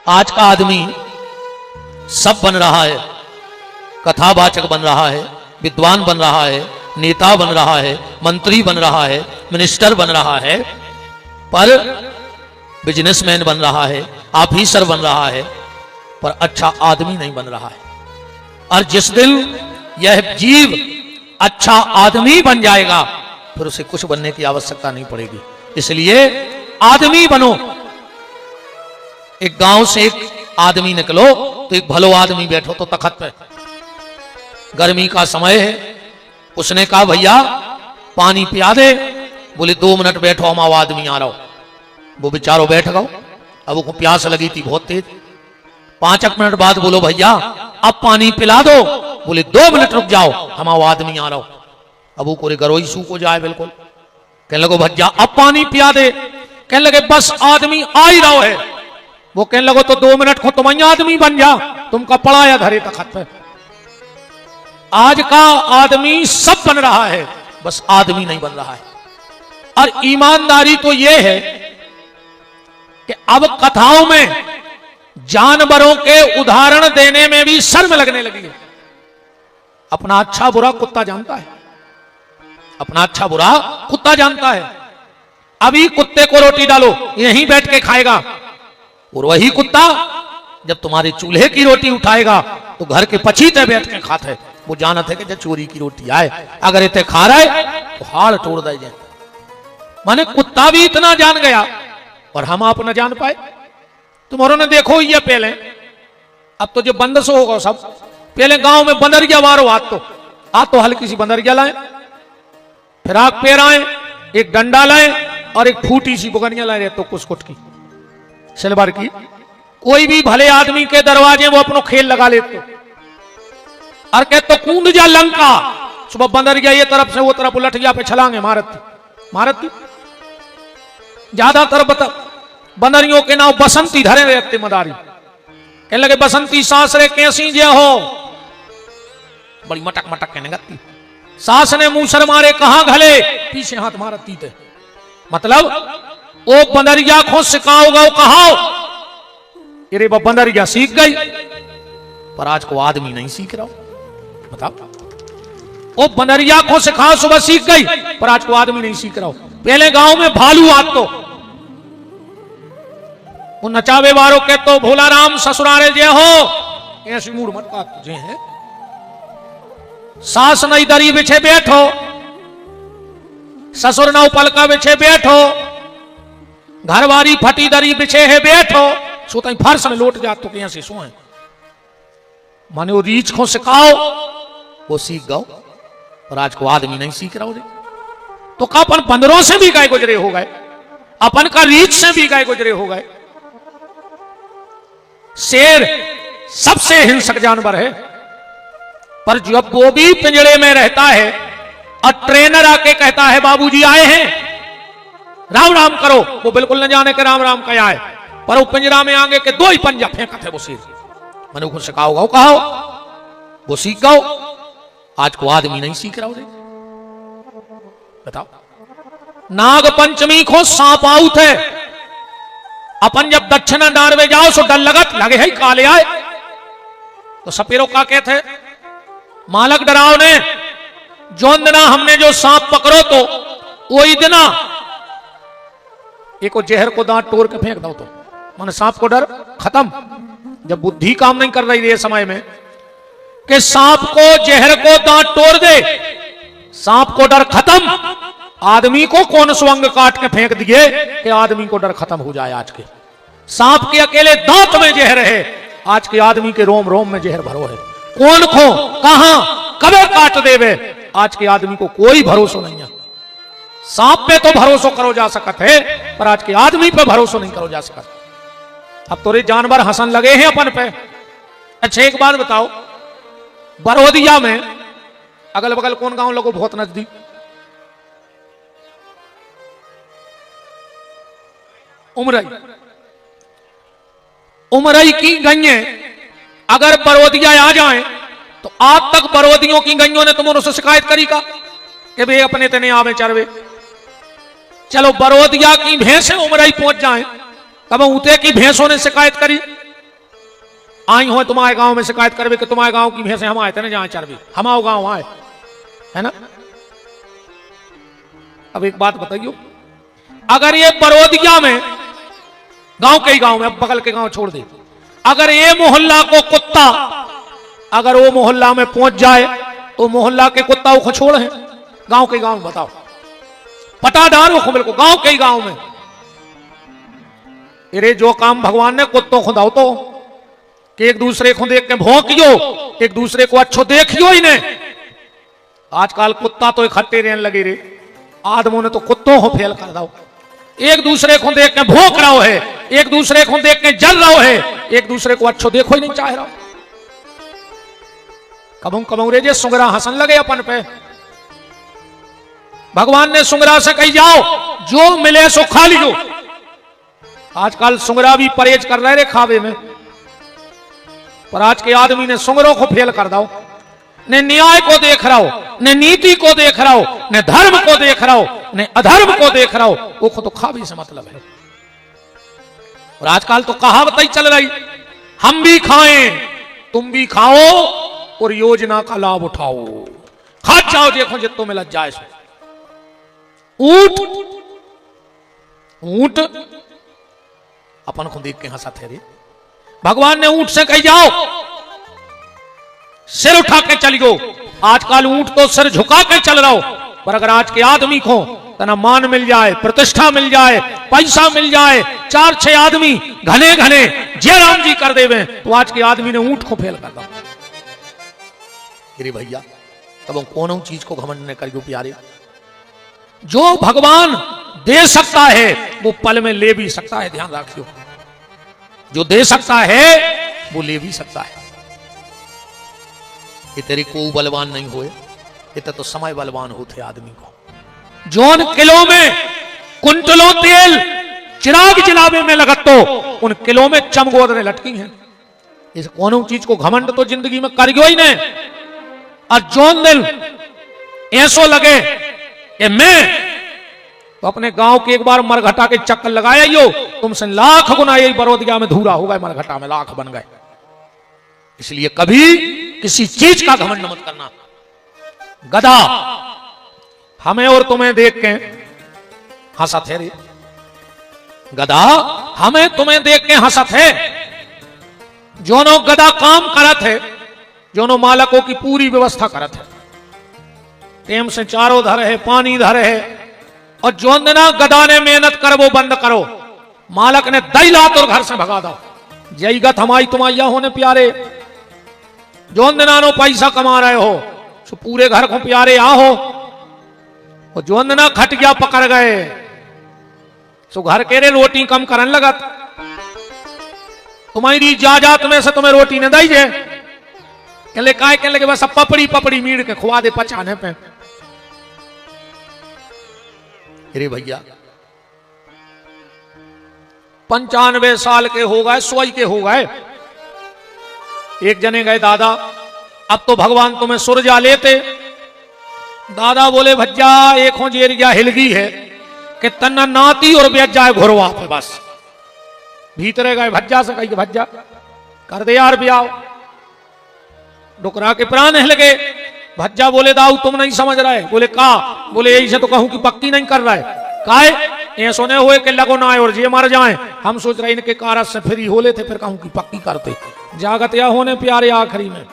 आज का आदमी सब बन रहा है, कथावाचक बन रहा है, विद्वान बन रहा है, नेता बन रहा है, मंत्री बन रहा है, मिनिस्टर बन रहा है, पर बिजनेसमैन बन रहा है, ऑफिसर बन रहा है, पर अच्छा आदमी नहीं बन रहा है। और जिस दिन यह जीव अच्छा आदमी बन जाएगा फिर उसे कुछ बनने की आवश्यकता नहीं पड़ेगी। इसलिए आदमी बनो। एक गांव से एक आदमी निकलो तो एक भलो आदमी बैठो तो तखत पे, गर्मी का समय है, उसने कहा भैया पानी पिया दे। बोले 2 मिनट बैठो, हम आदमी आ रहा हो। वो बेचारो बैठ गओ। अब उसको प्यास लगी थी बहुत तेज। 5 मिनट बाद बोलो भैया अब पानी पिला दो। बोले 2 मिनट रुक जाओ, हम आदमी आ रहा हो। अब वो गरोई सूख हो जाए बिल्कुल। कहने लगो भैया अब पानी पिया दे। कहने लगे बस आदमी आ ही रहा है। वो कहने लगो तो 2 मिनट को तुम आदमी बन जा, तुमका पड़ाया धरे तखत पे। आज का आदमी सब बन रहा है, बस आदमी नहीं बन रहा है। और ईमानदारी तो यह है कि अब कथाओं में जानवरों के उदाहरण देने में भी शर्म लगने लगी है। अपना अच्छा बुरा कुत्ता जानता है, अपना अच्छा बुरा कुत्ता जानता है। अभी कुत्ते को रोटी डालो, यहीं बैठ के खाएगा, और वही कुत्ता जब तुम्हारे चूल्हे की रोटी उठाएगा तो घर के पछीते बैठ के खाते है। वो जानत है कि जब चोरी की रोटी आए अगर इतने खा रहे तो हाड़ तोड़ दे जाए। माने कुत्ता भी इतना जान गया और हम आप न जान पाए। तुम्हारों ने देखो ये पहले, अब तो जो बंदश होगा सब, पहले गांव में बंदरिया मारो। आज तो हल्की सी बंदरिया लाए, फिराक पेराए, एक डंडा लाए और एक फूटी सी बुगनिया लाए तो कुछ की सिल्वर की। कोई भी भले आदमी के दरवाजे वो अपनो खेल लगा लेते और कहते तो कूद जा लंका। सुबह बंदरिया ये तरफ से वो तरफ उलट गया पे छलांगे मारती। ज्यादातर बंदरियों के नाम बसंती धरे रहते मदारी। कहने लगे बसंती सास रे कैसी जे हो, बड़ी मटक मटक कहने लगती। सास ने मूसर मारे कहां घले, पीछे हाथ मारती थे। मतलब वो बंदरिया को सिखाओगा कहाओ। अरे वो बंदरिया सीख गई, पर आज को आदमी नहीं सीख रहा। बताओ, वो बंदरिया को सिखाओ सुबह सीख गई, पर आज को आदमी नहीं सीख रहा। पहले गांव में भालू आज तो वो नचावे वालों के तो भोला राम ससुरारे जे हो, ऐसी मूड मटका तुझे है। सास नई दरी बिछे बैठो, ससुर नौ पलका बिछे बैठो, घरवारी फटी दरी बिछे है बैठो। सोता ही फर्श में लौट जात तो कैसे सोए। माने वो रीछ को सिखाओ वो सीख गओ, पर आज को आदमी नहीं सीख रहा। तो का अपन बंदरों से भी गाय गुजरे हो गए, अपन का रीछ से भी गाय गुजरे हो गए। शेर सबसे हिंसक जानवर है, पर जब वो भी पिंजड़े में रहता है और ट्रेनर आके कहता है बाबूजी आए हैं राम राम करो, वो बिल्कुल न जाने के राम राम क्या है, पर वो पिंजरा में आगे के 2 ही पंजा फेंकत है वो शेर। मैंने उसको सिखाओ कहो, वो सीख गओ। आज को आदमी नहीं सीख रहा। बताओ, नाग पंचमी को सांप आउत है। अपन जब दक्षिणा डारवे जाओ सो डर लगत लगे है काले आए, तो सपेरो का कहते मालक डराव ने जोन दिना हमने जो सांप पकड़ो तो वही दिना एक जहर को दांत तोड़ के फेंक दो। तो माने सांप को डर खत्म। जब बुद्धि काम नहीं कर रही है समय में कि सांप को जहर को दांत तोड़ दे, सांप को डर खत्म। आदमी को कौन स्वंग काट के फेंक दिए कि आदमी को डर खत्म हो जाए। आज के सांप के अकेले दांत में जहर है, आज के आदमी के रोम रोम में जहर भरो है। कौन खो कहां कबे काट देवे, आज के आदमी को कोई भरोसा नहीं है। सांप पे तो भरोसा करो जा सकत है, पर आज के आदमी पे भरोसा नहीं करो जा सकत। अब तो रे जानवर हंसन लगे हैं अपन पे। अच्छा एक बात बताओ, बरोदिया में अगल बगल कौन गांव लोगों बहुत नजदीक, उमरई की गैये अगर बरोदिया आ जाएं तो आज तक बरोदियों की गैयों ने तुम उनसे शिकायत करी का कि भाई अपने तने आवे चरवे। चलो बरोदिया की भैंसें उमरई पहुंच जाएं, तब उते की भैंसों ने शिकायत करी आई हो तुम्हारे गांव में शिकायत करवे कि तुम्हारे गांव की भैंसे हम आए थे ना जहां चरवी, हमाओ गांव आए, है ना। अब एक बात बताइयो, अगर ये बरोदिया में गांव के ही गांव में, अब बगल के गांव छोड़ दे, अगर ये मोहल्ला को कुत्ता अगर वो मोहल्ला में पहुंच जाए तो मोहल्ला के कुत्ता वो छोड़ है, गांव के गांव में बताओ, पटा डालो खुमल को गांव के ही गांव में। अरे जो काम भगवान ने कुत्तों खुदाओ तो कि एक दूसरे को देख के भौंकियो, एक दूसरे को अच्छो देखियो ही ने। आजकल कुत्ता तो इकट्ठे रहने लगे रे, आदमों ने तो कुत्तों को फेल कर दो, एक दूसरे को देख के भौंक रहा है, एक दूसरे को देख के जल रहा है, एक दूसरे को अच्छो देखो ही नहीं चाह रहा। कबू कबू रे जे सुंगरा हंसन लगे अपन पे। भगवान ने सुंगरा से कही जाओ जो मिले सो खा लीजो। आजकल सुंगरा भी परहेज कर रहे रे खावे में, पर आज के आदमी ने सुंगरों को फेल कर दो। न न्याय को देख रहा हो, न नीति को देख रहा हो, न धर्म को देख रहा हो, न अधर्म को देख रहा हो, वो खुद तो खावी से मतलब है। और आजकल तो कहावत ही चल रही, हम भी खाएं तुम भी खाओ और योजना का लाभ उठाओ, खा जाओ देखो जितो में लग जाए। ऊंट ऊंट अपन को देख के हंसा थे रे। भगवान ने ऊंट से कही जाओ सिर उठा के चलियो। आजकल ऊंट तो सिर झुका के चल रहा हो, पर अगर आज के आदमी को तना मान मिल जाए, प्रतिष्ठा मिल जाए, पैसा मिल जाए, 4-6 आदमी घने घने जय राम जी कर देवे, तो आज के आदमी ने ऊंट को फेल कर दो। भैया तब कौन चीज को घमंड न करियो प्यारे। जो भगवान दे सकता है वो पल में ले भी सकता है, ध्यान रखियो। जो दे सकता है वो ले भी सकता है। ये तेरी को बलवान नहीं हुए, इतना तो समय बलवान होते आदमी को। जौन किलो में कुंटलों तेल चिराग जलावे में लगत तो उन किलो में चमगोदरे लटकी हैं। इस कौन चीज को घमंड तो जिंदगी में करियो ही नहीं। और जौन दिल ऐसो लगे कि मैं तो अपने गांव के एक बार मरघटा के चक्कर लगाया यो, तुमसे लाख गुना यही बरोदिया में धूरा हो गए, मरघटा में लाख बन गए। इसलिए कभी किसी चीज का घमंड मत करना। गधा हमें और तुम्हें देख के हंसा थे रे, गधा हमें तुम्हें देख के हंसा थे। जोनो गधा काम करत है, जोनो मालकों की पूरी व्यवस्था करत है, टेम से चारों धर है, पानी धर है, और जोन दिना गधा ने मेहनत कर वो बंद करो, मालक ने दई लात और घर से भगा दो। जय गत हमारी तुम्हारिया होने प्यारे। जोन दिना नो पैसा कमा रहे हो तो पूरे घर को प्यारे आहो, और जोन दिना खट गया पकड़ गए सो घर के रे रोटी कम करन लगत। तुम्हारी जाजात में से तुम्हें रोटी न दई जे, कहले काय कहले के बस पपड़ी पपड़ी मीड़ के खुआ दे पचाने पे। अरे भैया 95 साल के हो गए, 100 के हो गए। एक जने गए दादा अब तो भगवान तुम्हें सुरजा लेते। दादा बोले भज्जा एक हो जेरिया हिलगी है कि तन्ना नाती और बेच जाए घुरवा पे। बस भीतरे गए भज्जा से कही भज्जा कर दे यार ब्याह। डुकरा के प्राण हिल गए। भज्जा बोले दाऊ तुम नहीं समझ रहे। बोले का? बोले यही से तो कहूं कि पक्की नहीं कर रहा है। काहे ये सोने हुए कि लगो ना आए और ये मर जाए। हम सोच रहे इनके कारज से फ्री हो लेते, फिर कहूं कि पक्की करते। जागत या होने प्यारे आखिरी में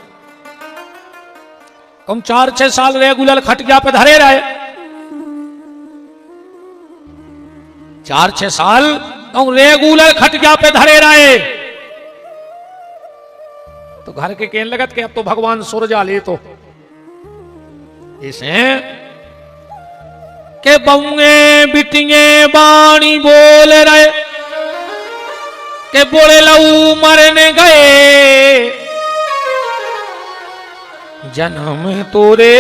कम 4-6 साल रेगुलर खटिया पे धरे रहे। 4-6 साल रेगुलर खटिया पे धरे रहे। तो घर के कहने लगत कि अब तो भगवान सुरजा ले। तो इसे के बउए बिटिए बाणी बोल रहे के बोले लऊ मरने गए जन्म तोरे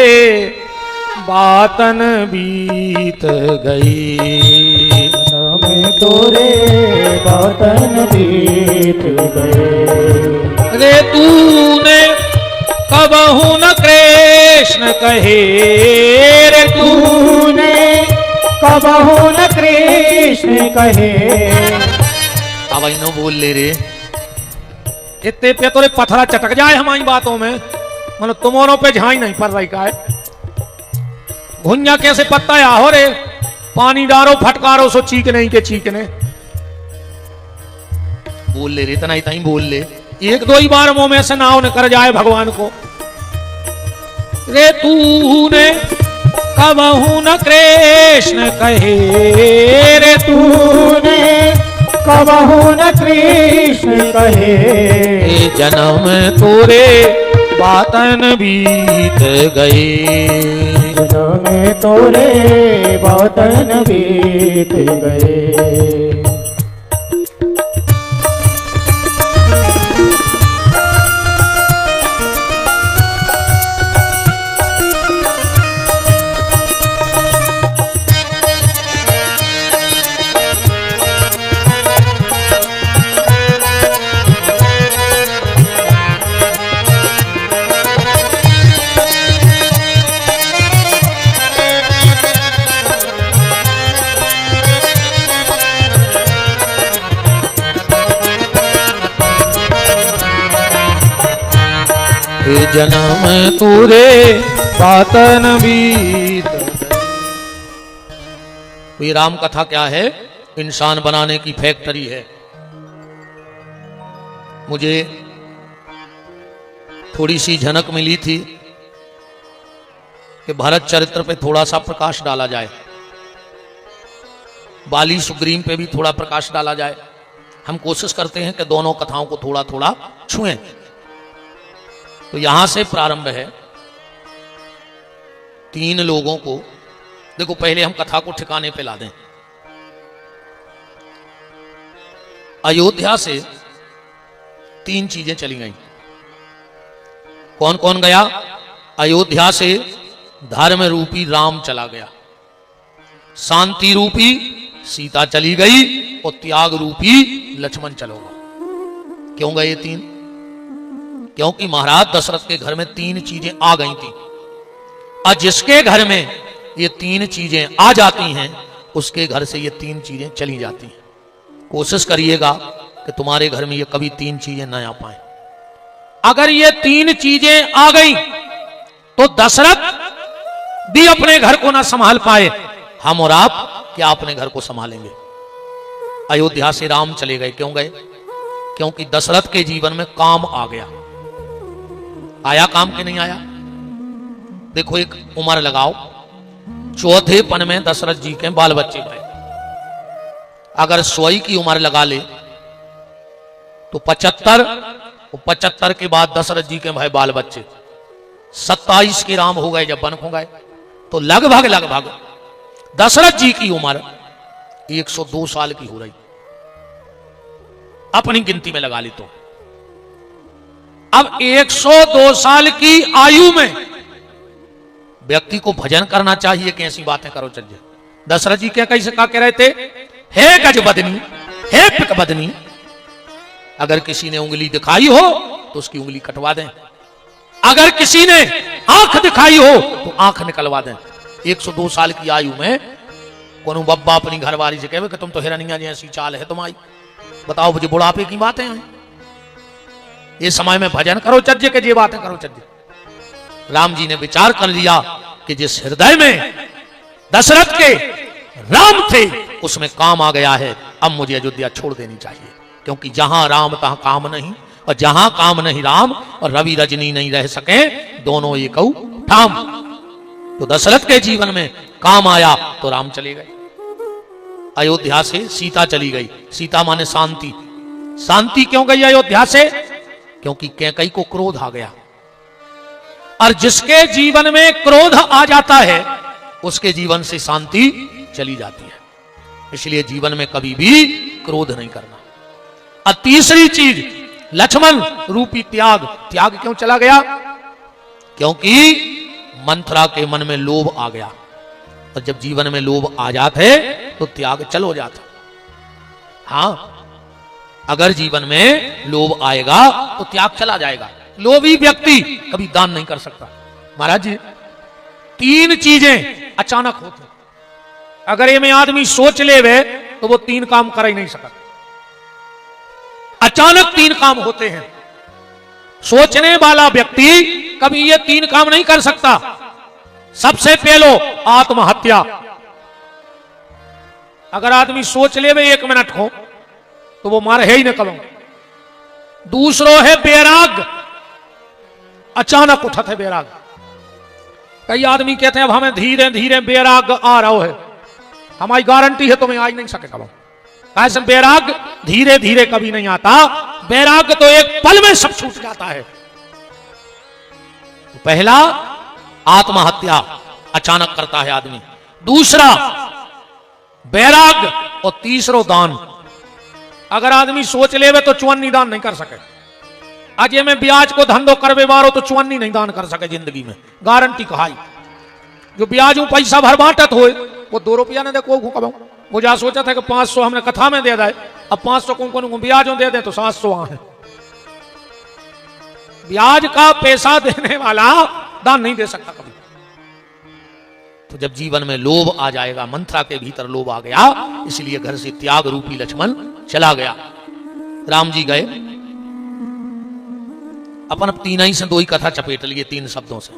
बातन बीत गई। जन्म तोरे बातन बीत गए। रे तूने कबहू न कृष्ण कहे। रे तूने कबहू न कृष्ण कहे। अब नो बोल ले रे इतने पे तो पथरा चटक जाए हमारी बातों में, मतलब तुम्हारों पे झाई नहीं पड़ रही का है। भुंजा कैसे पत्ता या हो रे, पानी डारो फटकारो सो चीक नहीं के चीकने। बोल ले रे, इतना ही बोल ले, एक दो ही बार मुंह में से नाव न कर जाए भगवान को। रे तूने कबहू न कृष्ण कहे, रे तूने कबहू न कृष्ण कहे, जन्म तोरे बातन बीत गए, जन्म तोरे बातन बीत गए। जन्म तोरे बातन बीत। तो ये राम कथा क्या है? इंसान बनाने की फैक्ट्री है। मुझे थोड़ी सी झनक मिली थी कि भरत चरित्र पे थोड़ा सा प्रकाश डाला जाए, बाली सुग्रीव पे भी थोड़ा प्रकाश डाला जाए। हम कोशिश करते हैं कि दोनों कथाओं को थोड़ा थोड़ा छुएं। तो यहां से प्रारंभ है। 3 लोगों को देखो, पहले हम कथा को ठिकाने पे ला दें। अयोध्या से 3 चीजें चली गई। कौन कौन गया? अयोध्या से धर्म रूपी राम चला गया, शांति रूपी सीता चली गई और त्याग रूपी लक्ष्मण चलो गया। क्यों गए 3? क्योंकि महाराज दशरथ के घर में 3 चीजें आ गई थी, और जिसके घर में ये 3 चीजें आ जाती हैं उसके घर से ये 3 चीजें चली जाती हैं। कोशिश करिएगा कि तुम्हारे घर में ये कभी 3 चीजें न आ पाए। अगर ये 3 चीजें आ गई तो दशरथ भी अपने घर को ना संभाल पाए, हम और आप क्या अपने घर को संभालेंगे? अयोध्या से राम चले गए। क्यों गए? क्योंकि दशरथ के जीवन में काम आ गया। आया काम के नहीं आया? देखो, एक उम्र लगाओ, 4थेपन में दशरथ जी के बाल बच्चे भरे। अगर 100 की उम्र लगा ले तो 75 के बाद दशरथ जी के भाई बाल बच्चे 27 के राम हो गए जब बनक हो गए, तो लगभग दशरथ जी की उम्र 102 साल की हो रही, अपनी गिनती में लगा ली। तो अब 102 साल की आयु में व्यक्ति को भजन करना चाहिए कि ऐसी बातें करो चलिए। दशरथ जी क्या कैसे कह रहे थे? हे गजबदनी, हे पिकबदनी, अगर किसी ने उंगली दिखाई हो तो उसकी उंगली कटवा दें, अगर किसी ने आंख दिखाई हो तो आंख निकलवा दें। 102 साल की आयु में कोनो बब्बा अपनी घरवाली से कहे कि तुम तो हिरनिया जैसी चाल है तुम्हारी, बताओ मुझे बुढ़ापे की बातें हैं? ये समय में भजन करो चज्जे के, ये बातें करो चज्जे। राम जी ने विचार कर लिया कि जिस हृदय में दशरथ के राम थे उसमें काम आ गया है, अब मुझे अयोध्या छोड़ देनी चाहिए। क्योंकि जहां राम तहां काम नहीं, और जहां काम नहीं राम और रवि रजनी नहीं रह सके, दोनों एक ठाम। तो दशरथ के जीवन में काम आया तो राम चले गए। अयोध्या से सीता चली गई। सीता माने शांति। शांति क्यों गई अयोध्या से? क्योंकि कैकेयी को क्रोध आ गया, और जिसके जीवन में क्रोध आ जाता है उसके जीवन से शांति चली जाती है। इसलिए जीवन में कभी भी क्रोध नहीं करना। और तीसरी चीज लक्ष्मण रूपी त्याग। त्याग क्यों चला गया? क्योंकि मंथरा के मन में लोभ आ गया, और जब जीवन में लोभ आ जाते तो त्याग चलो जाता। हां, अगर जीवन में लोभ आएगा तो त्याग चला जाएगा। लोभी व्यक्ति कभी दान नहीं कर सकता। महाराज जी, 3 चीजें अचानक होती, अगर ये में आदमी सोच ले वे तो वो 3 काम कर ही नहीं सकता। अचानक 3 काम होते हैं। सोचने वाला व्यक्ति कभी ये 3 काम नहीं कर सकता। सबसे पहलो आत्महत्या। अगर आदमी सोच ले 1 मिनट को तो वो मार है ही न करो। दूसरो है बैराग, अचानक उठत है बैराग। कई आदमी कहते हैं अब हमें धीरे धीरे बैराग आ रहा है, हमारी गारंटी है तुम्हें आज नहीं सकेगा। ऐसे बैराग धीरे धीरे कभी नहीं आता, बैराग तो एक पल में सब छूट जाता है। तो पहला आत्महत्या अचानक करता है आदमी, दूसरा बैराग, और तीसरो दान। अगर आदमी सोच लेवे तो चुवन्नी दान नहीं कर सके। आज ये में ब्याज को धंधो करवे बारो तो चुवन्नी नहीं दान कर सके जिंदगी में, गारंटी कहाई। जो ब्याज पैसा भर बांटत हो वो 2 रुपया ने देखो कब वो जा सोचा था कि 500 हमने कथा में दे दे, अब 500 को ब्याजों दे दे तो 700 है। ब्याज का पैसा देने वाला दान नहीं दे सकता कभी। तो जब जीवन में लोभ आ जाएगा, मंत्रा के भीतर लोभ आ गया, इसलिए घर से त्याग रूपी लक्ष्मण चला गया। राम जी गए, अपन 3 ही से 2 ही कथा चपेट लिए 3 शब्दों से।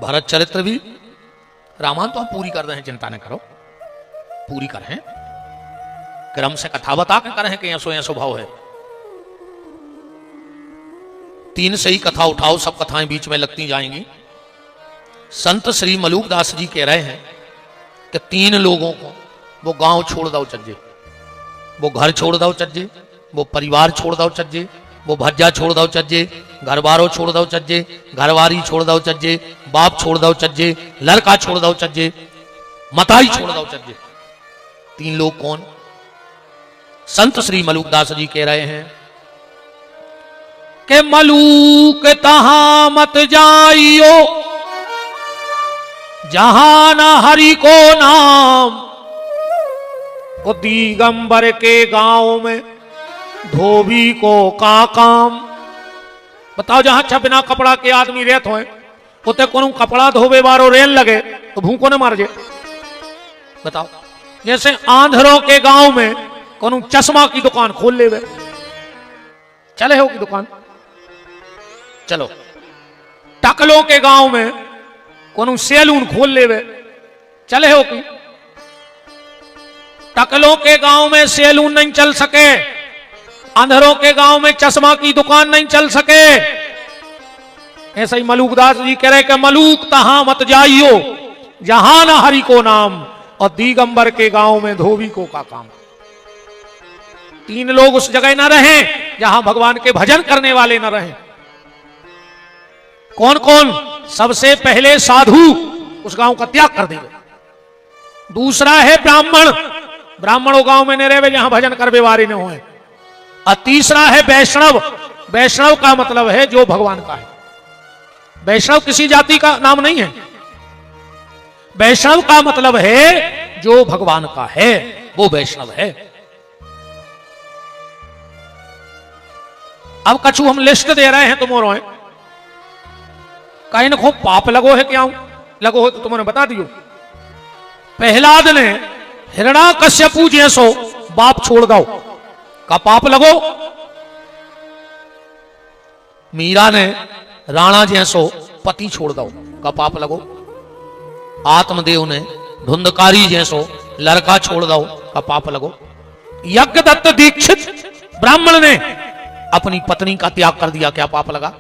भरत चरित्र भी रामायण तो हम पूरी कर रहे हैं, चिंता न करो, पूरी कर हैं, क्रम से कथा बता के करें कि ऐसो ऐसो भाव है। 3 से ही कथा उठाओ, सब कथाएं बीच में लगती जाएंगी। संत श्री मलूकदास जी कह रहे हैं कि 3 लोगों को वो गांव छोड़ दो चज्जे, वो घर छोड़ दो चज्जे, वो परिवार छोड़ दो चज्जे, वो भज्जा छोड़ दो चज्जे, घरबारो छोड़ दो चज्जे, घरवारी छोड़ दो चज्जे, बाप छोड़ दो चज्जे, लड़का छोड़ दो चज्जे, मताई छोड़ दो चज्जे। 3 लोग कौन? संत श्री मलूकदास जी कह रहे हैं कि मलूक तहां मत जाइयो जहां न हरि को नाम, वो दिगंबर के गांव में धोबी को का काम। बताओ जहां अच्छा बिना कपड़ा के आदमी रहते हो उते कोनो कपड़ा धोबे बारो रेल लगे तो भूखो न मार जे। बताओ जैसे आंध्रों के गांव में कोनो चश्मा की दुकान खोल ले, चले हो की दुकान, चलो। टकलों के गांव में कोनो सैलून खोल ले, चले हो की। टकलों के गांव में सैलून नहीं चल सके, अंधरों के गांव में चश्मा की दुकान नहीं चल सके। ऐसा ही मलूकदास जी कह रहे कि मलूक तहां मत जाइयो जहां न हरि को नाम, और दिगंबर के गांव में धोबी को का काम। 3 लोग उस जगह न रहे जहां भगवान के भजन करने वाले न रहे। कौन कौन? सबसे पहले साधु उस गांव का त्याग कर देवे। दूसरा है ब्राह्मण, ब्राह्मणों गांव में न रहे जहां भजन करवे वाले न होए। और तीसरा है वैष्णव, वैष्णव का मतलब है जो भगवान का है। वैष्णव किसी जाति का नाम नहीं है, वैष्णव का मतलब है जो भगवान का है वो वैष्णव है। अब कछु हम लिस्ट दे रहे हैं तुम और कहीं न खूब पाप लगो है क्या लगो हो तो तुमने बता दियो। प्रहलाद ने हिरण्याकश्यपु जैसो बाप छोड़ दो का पाप लगो। मीरा ने राणा जैसो पति छोड़ दो का पाप लगो। आत्मदेव ने धुंधकारी जैसो लड़का छोड़ दो का पाप लगो। यज्ञदत्त दीक्षित ब्राह्मण ने अपनी पत्नी का त्याग कर दिया, क्या पाप लगा।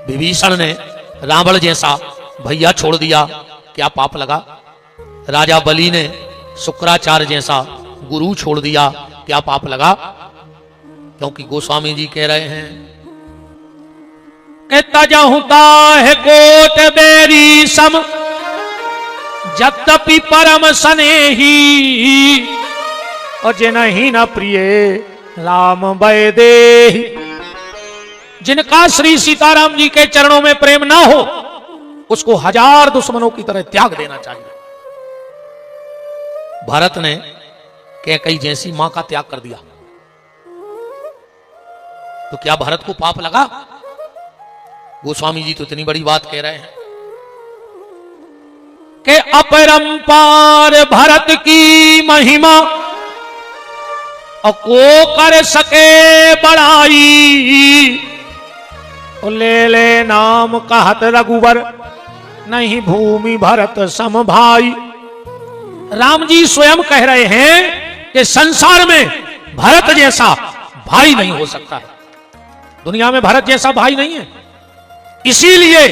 विभीषण ने रावण जैसा भैया छोड़ दिया, क्या पाप लगा। राजा बलि ने शुक्राचार्य जैसा गुरु छोड़ दिया, क्या पाप लगा। क्योंकि गोस्वामी जी कह रहे हैं कि तजहुता है कोट बेरी सम यद्यपि परम स्नेही, और जिनहि न प्रिय राम वैदेही। जिनका श्री सीताराम जी के चरणों में प्रेम ना हो उसको 1000 दुश्मनों की तरह त्याग देना चाहिए। भरत ने कैकेयी जैसी मां का त्याग कर दिया, तो क्या भरत को पाप लगा। गोस्वामी जी तो इतनी बड़ी बात कह रहे हैं कि अपरंपार भरत की महिमा और को कर सके बड़ाई, ले ले नाम कहत रघुवर, नहीं भूमि भरत सम भाई। राम जी स्वयं कह रहे हैं कि संसार में भरत जैसा भाई नहीं हो सकता है, दुनिया में भरत जैसा भाई नहीं है। इसीलिए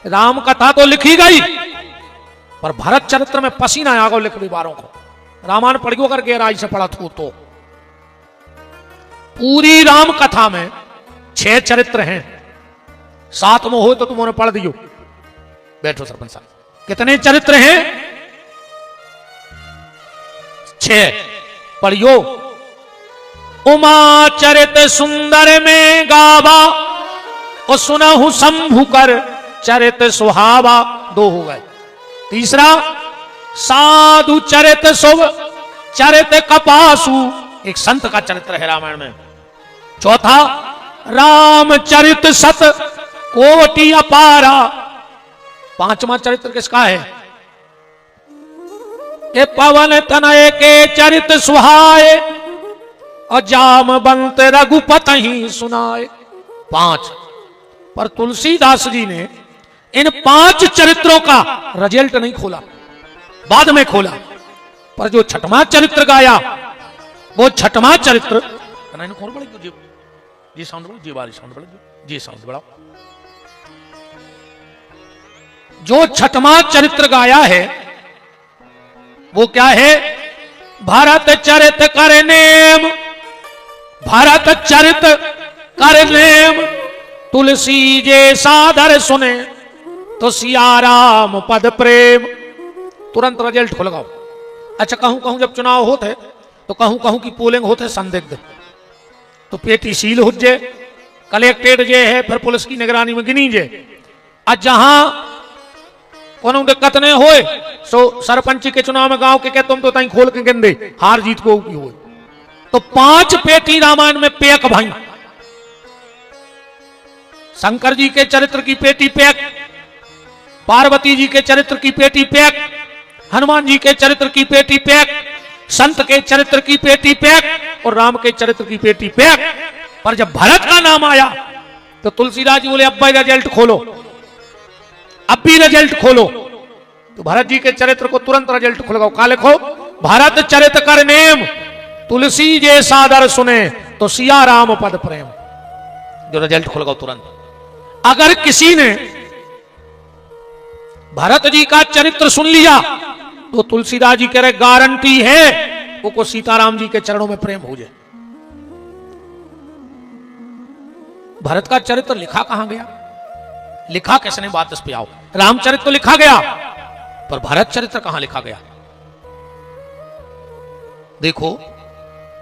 राम कथा तो लिखी गई, पर भरत चरित्र में पसीना आ गया लिखने वालों को। रामायण पढ़ियो कर गहराई से पढ़ा तो पूरी राम कथा में 6 चरित्र हैं, 7 में हो तो तुम उन्हें पढ़ दियो। बैठो सरपंच साहब। कितने चरित्र हैं? 6 पढ़ियो। उमा चरित सुंदर में गावा, और सुनहु शंभु कर चरित सुहावा, 2 हो गए। तीसरा साधु चरित शुभ चरित कपासु, एक संत का चरित्र है रामायण में। चौथा राम चरित सत कोटि अपारा। 5वां चरित्र किसका है? के पवन तनय के चरित सुहाए, और जामवंत रघुपत ही सुनाए। 5। पर तुलसीदास जी ने इन 5 चरित्रों का रिजल्ट नहीं खोला, बाद में खोला। पर जो 6वां चरित्र गाया, वो 6वां चरित्र जी साउंड बढ़ाओ, जी बारी साउंड बढ़ाओ, जी साउंड बढ़ाओ। जो 6वां चरित्र गाया है वो क्या है? भारत चरित कर नेम, भारत चरित कर नेम, तुलसी जे सादर सुने, तो सिया राम पद प्रेम। तुरंत रिजल्ट खोल लगाओ। अच्छा, कहूं जब चुनाव होते तो कहूं की पोलिंग होते संदिग्ध, तो पेटी सील हो जे, कलेक्टेड जे है, फिर पुलिस की निगरानी में गिनी जे। आज जहां कोनो दिक्कत नहीं होए, सो सरपंच के चुनाव में गांव के तुम तो तई खोल के गिन दे, हार जीत को की हो। तो 5 पेटी रामायण में पैक भाई। शंकर जी के चरित्र की पेटी पैक, पार्वती जी के चरित्र की पेटी पैक, हनुमान जी के चरित्र की पेटी पैक, संत के चरित्र की पेटी पैक, और राम के चरित्र की पेटी पैक। पर जब भरत का नाम आया तो तुलसीदास जी बोले अब भाई रिजल्ट खोलो, अब भी रिजल्ट खोलो। तो भरत जी के चरित्र को तुरंत रिजल्ट खोल लगाओ। क्या लिखो? भारत चरित कर नेम, तुलसी जे सादर सुने, तो सिया राम पद प्रेम। जो रिजल्ट खोल लगाओ तुरंत। अगर किसी ने भरत जी का चरित्र सुन लिया तो तुलसीदास जी कह रहे गारंटी है वो सीताराम जी के चरणों में प्रेम हो जाए। भरत का चरित्र लिखा कहां गया? लिखा किसने? बात इस पे आओ। रामचरित्र तो लिखा गया, पर भरत चरित्र कहां लिखा गया? देखो,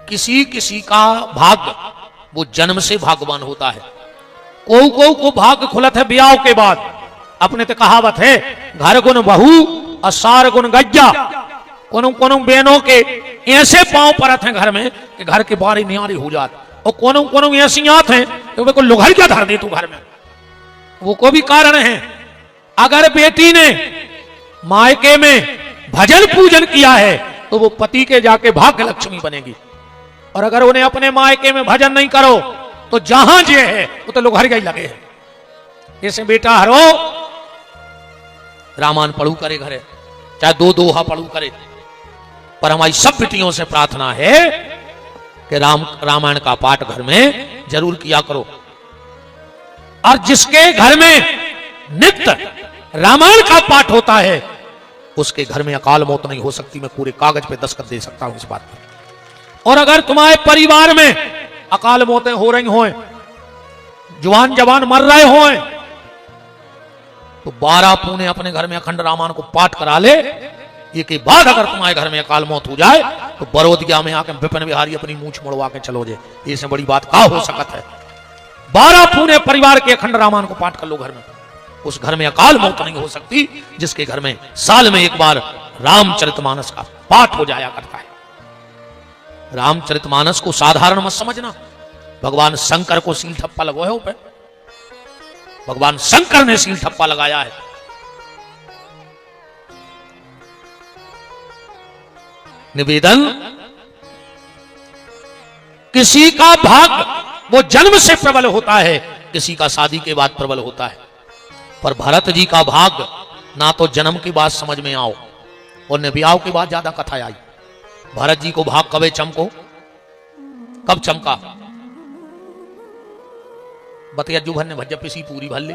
किसी किसी का भाग्य वो जन्म से भाग्यवान होता है। को भाग्य खुलत है ब्याह के बाद। अपने तो कहावत है, घर गुण बहू और सार गुण गज्जा। कोनो बहनों के ऐसे पांव परत हैं घर में कि घर के बारी नियारी हो जात, और कोनो ऐसी आत हैं तो को लुघर क्या धर दे तू घर में। वो को भी कारण है। अगर बेटी ने मायके में भजन पूजन किया है तो वो पति के जाके भाग्य लक्ष्मी बनेगी, और अगर उन्हें अपने मायके में भजन नहीं करो तो जहां जे है वो तो लुघर गई लगे है। जैसे बेटा हरो रामायण पढ़ू करे घरे, चाहे 2 दोहा पढ़ू करे, पर हमारी सब बेटियों से प्रार्थना है कि रामायण का पाठ घर में जरूर किया करो। और जिसके घर में नित्य रामायण का पाठ होता है उसके घर में अकाल मौत नहीं हो सकती। मैं पूरे कागज पे दस्तखत दे सकता हूं इस बात पर। और अगर तुम्हारे परिवार में अकाल मौतें हो रही हों, जवान मर रहे हों, तो 12 पूने अपने घर में अखंड रामायण को पाठ करा ले। ये के बाद अगर तुम्हारे घर में अकाल मौत हो जाए तो बरोदिया में आके विपिन बिहारी अपनी मूंछ मुड़वा के चलो जे। इससे बड़ी बात क्या हो सकत है? 12 पूने परिवार के अखंड रामायण को पाठ कर लो घर में, उस घर में अकाल मौत नहीं हो सकती जिसके घर में साल में एक बार रामचरितमानस का पाठ हो जाया करता है। रामचरितमानस को साधारण मत समझना। भगवान शंकर को सील ठप्पा लगवाया हो पे, भगवान शंकर ने सील ठप्पा लगाया है। निवेदन किसी का भाग वो जन्म से प्रबल होता है, किसी का शादी के बाद प्रबल होता है। पर भरत जी का भाग ना तो जन्म की बात समझ में आओ और न ब्याह की बात ज्यादा कथा आई। भरत जी को भाग कबे चमको, कब चमका? बतिया जुभर ने भज्जा पिसी पूरी भल्ले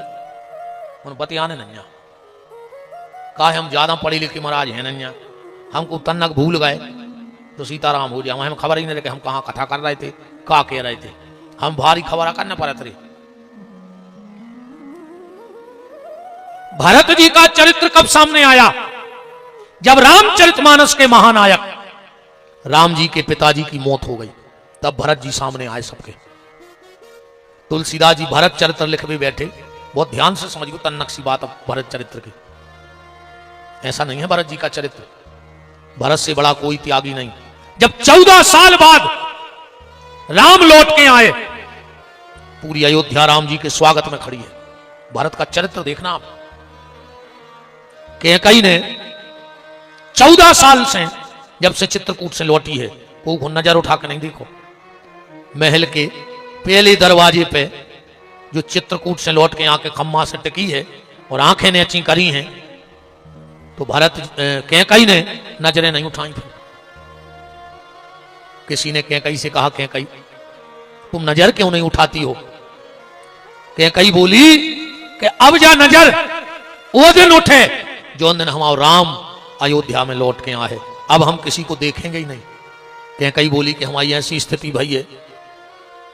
उन बतिया ने नन्या कहा हम ज्यादा पढ़े लिखे महाराज है नन्या, हमको तन्नक भूल गए तो सीताराम हो जाए, हमें खबर ही नहीं रहे कि हम कहाँ कथा कर रहे थे, कहा कह रहे थे, हम भारी खबर करना पड़े थे। भरत जी का चरित्र कब सामने आया? जब रामचरितमानस के महानायक राम जी के पिताजी की मौत हो गई, तब भरत जी सामने आए सबके। तुलसीदास जी भरत चरित्र लिख भी बैठे, बहुत ध्यान से समझिए तन्नक सी बात अब भरत चरित्र की। ऐसा नहीं है भरत जी का चरित्र, भरत से बड़ा कोई त्यागी नहीं। जब 14 साल बाद राम लौट के आए, पूरी अयोध्या राम जी के स्वागत में खड़ी है। भरत का चरित्र देखना आप। कैकेयी ने 14 साल से जब से चित्रकूट से लौटी है, वो नजर उठा के नहीं देखो, महल के पहले दरवाजे पे जो चित्रकूट से लौट के आके खम्मा से टिकी है और आंखें ने अच्छी करी हैं, तो भरत कैकेयी ने नजरें नहीं उठाई थी। किसी ने कैकेयी से कहा, कैकेयी तुम नजर क्यों नहीं उठाती हो? कैकेयी बोली कि अब जा नजर वो दिन उठे जो दिन हमारा राम अयोध्या में लौट के आए, अब हम किसी को देखेंगे ही नहीं। कैकेयी बोली कि हमारी ऐसी स्थिति भई है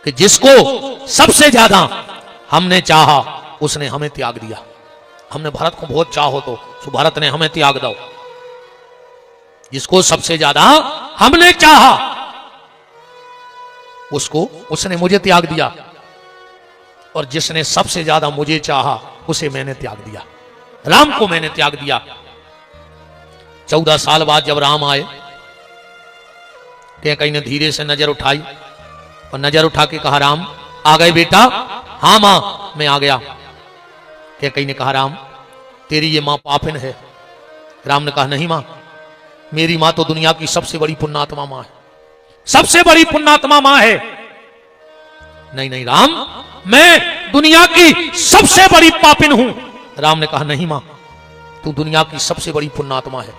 कि जिसको सबसे ज्यादा हमने चाहा उसने हमें त्याग दिया। हमने भरत को बहुत चाहो तो भरत ने हमें त्याग दो। जिसको सबसे ज्यादा हमने चाहा उसने मुझे त्याग दिया, और जिसने सबसे ज्यादा मुझे चाहा उसे मैंने त्याग दिया, राम को मैंने त्याग दिया। 14 साल बाद जब राम आए, कैकेयी ने धीरे से नजर उठाई और नजर उठा के कहा, राम आ गए बेटा? हाँ मां मैं आ गया। कैकेयी ने कहा, राम तेरी ये मां पापिन है। राम ने कहा, नहीं मां, मेरी मां तो दुनिया की सबसे बड़ी पुण्यात्मा मां है, सबसे बड़ी पुण्यात्मा मां है। नहीं नहीं राम, मैं दुनिया की सबसे बड़ी पापिन हूं। राम ने कहा, नहीं मां, तू दुनिया की सबसे बड़ी पुण्यात्मा है।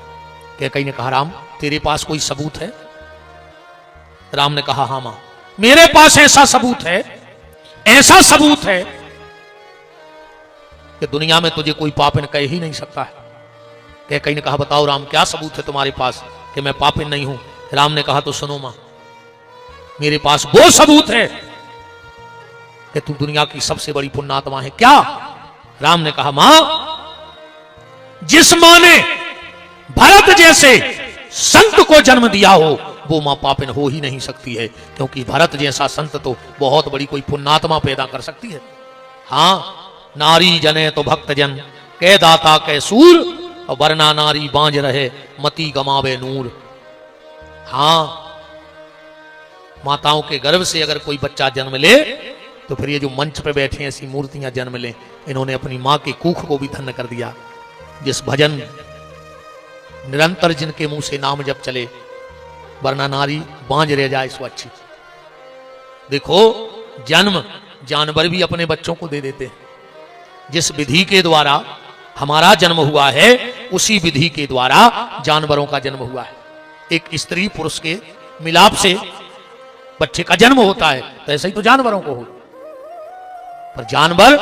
कैकेयी ने कहा, राम तेरे पास कोई सबूत है? राम ने कहा, हाँ मां, मेरे पास ऐसा सबूत है, ऐसा सबूत है कि दुनिया में तुझे कोई पापिन कह ही नहीं सकता है। कैकेयी ने कहा, बताओ राम क्या सबूत है तुम्हारे पास कि मैं पापिन नहीं हूं? राम ने कहा, तो सुनो मां, मेरे पास वो सबूत है कि तू दुनिया की सबसे बड़ी पुण्यात्मा है। क्या? राम ने कहा, मां, जिस मां ने भरत जैसे संत को जन्म दिया हो वो मां पापिन हो ही नहीं सकती है, क्योंकि भरत जैसा संत तो बहुत बड़ी कोई पुण्यात्मा पैदा कर सकती है। हां, नारी जने तो भक्त जन, कह दाता कह सूर, और वरना नारी बांझ रहे मती गमावे नूर। हां, माताओं के गर्भ से अगर कोई बच्चा जन्म ले तो फिर ये जो मंच पे बैठे हैं ऐसी मूर्तियां जन्म लें, इन्होंने अपनी मां के कुख को भी धन्य कर दिया। जिस भजन निरंतर जिनके मुंह से नाम जब चले, वरना नारी बांझ रह जाए सो अच्छी। देखो, जन्म जानवर भी अपने बच्चों को दे देते हैं। जिस विधि के द्वारा हमारा जन्म हुआ है उसी विधि के द्वारा जानवरों का जन्म हुआ है। एक स्त्री पुरुष के मिलाप से बच्चे का जन्म होता है, तो ऐसा ही तो जानवरों को हो। पर जानवर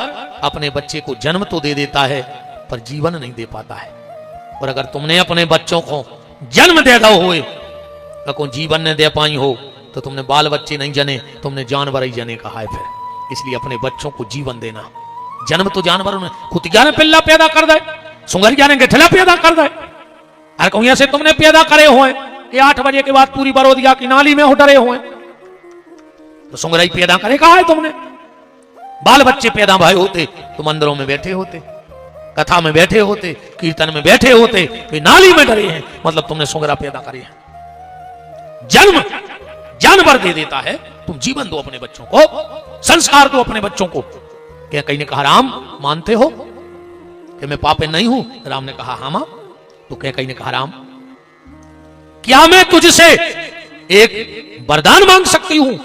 अपने बच्चे को जन्म तो दे देता है पर जीवन नहीं दे पाता है। और अगर तुमने अपने बच्चों को जन्म दे दो हुए को जीवन ने दे पाई हो तो तुमने बाल बच्चे नहीं जने, तुमने जानवर ही जने कहा है। फिर इसलिए अपने बच्चों को जीवन देना। जन्म तो जानवरों ने कुतिया ने पिल्ला पैदा कर दे, सुंगरिया ने गठला पैदा कर दे। अरे कहूं से तुमने पैदा करे हुए कि 8 बजे के बाद पूरी बरोदिया की नाली में उतरे हुए, तो सुंगराई पैदा करे कहा है तुमने? बाल बच्चे पैदा भाई होते तो मंदिरों में बैठे होते, कथा में बैठे होते, कीर्तन में बैठे होते, तो नाली में डरे हैं, मतलब तुमने सुंगरा पैदा करे हैं। जन्म जानवर दे देता है, तुम जीवन दो अपने बच्चों को, संस्कार दो अपने बच्चों को। कैकेयी ने कहा, राम मानते हो कि मैं पापिन नहीं हूं? राम ने कहा, हाँ मां। तो कैकेयी ने कहा, राम क्या मैं तुझसे एक वरदान मांग सकती हूं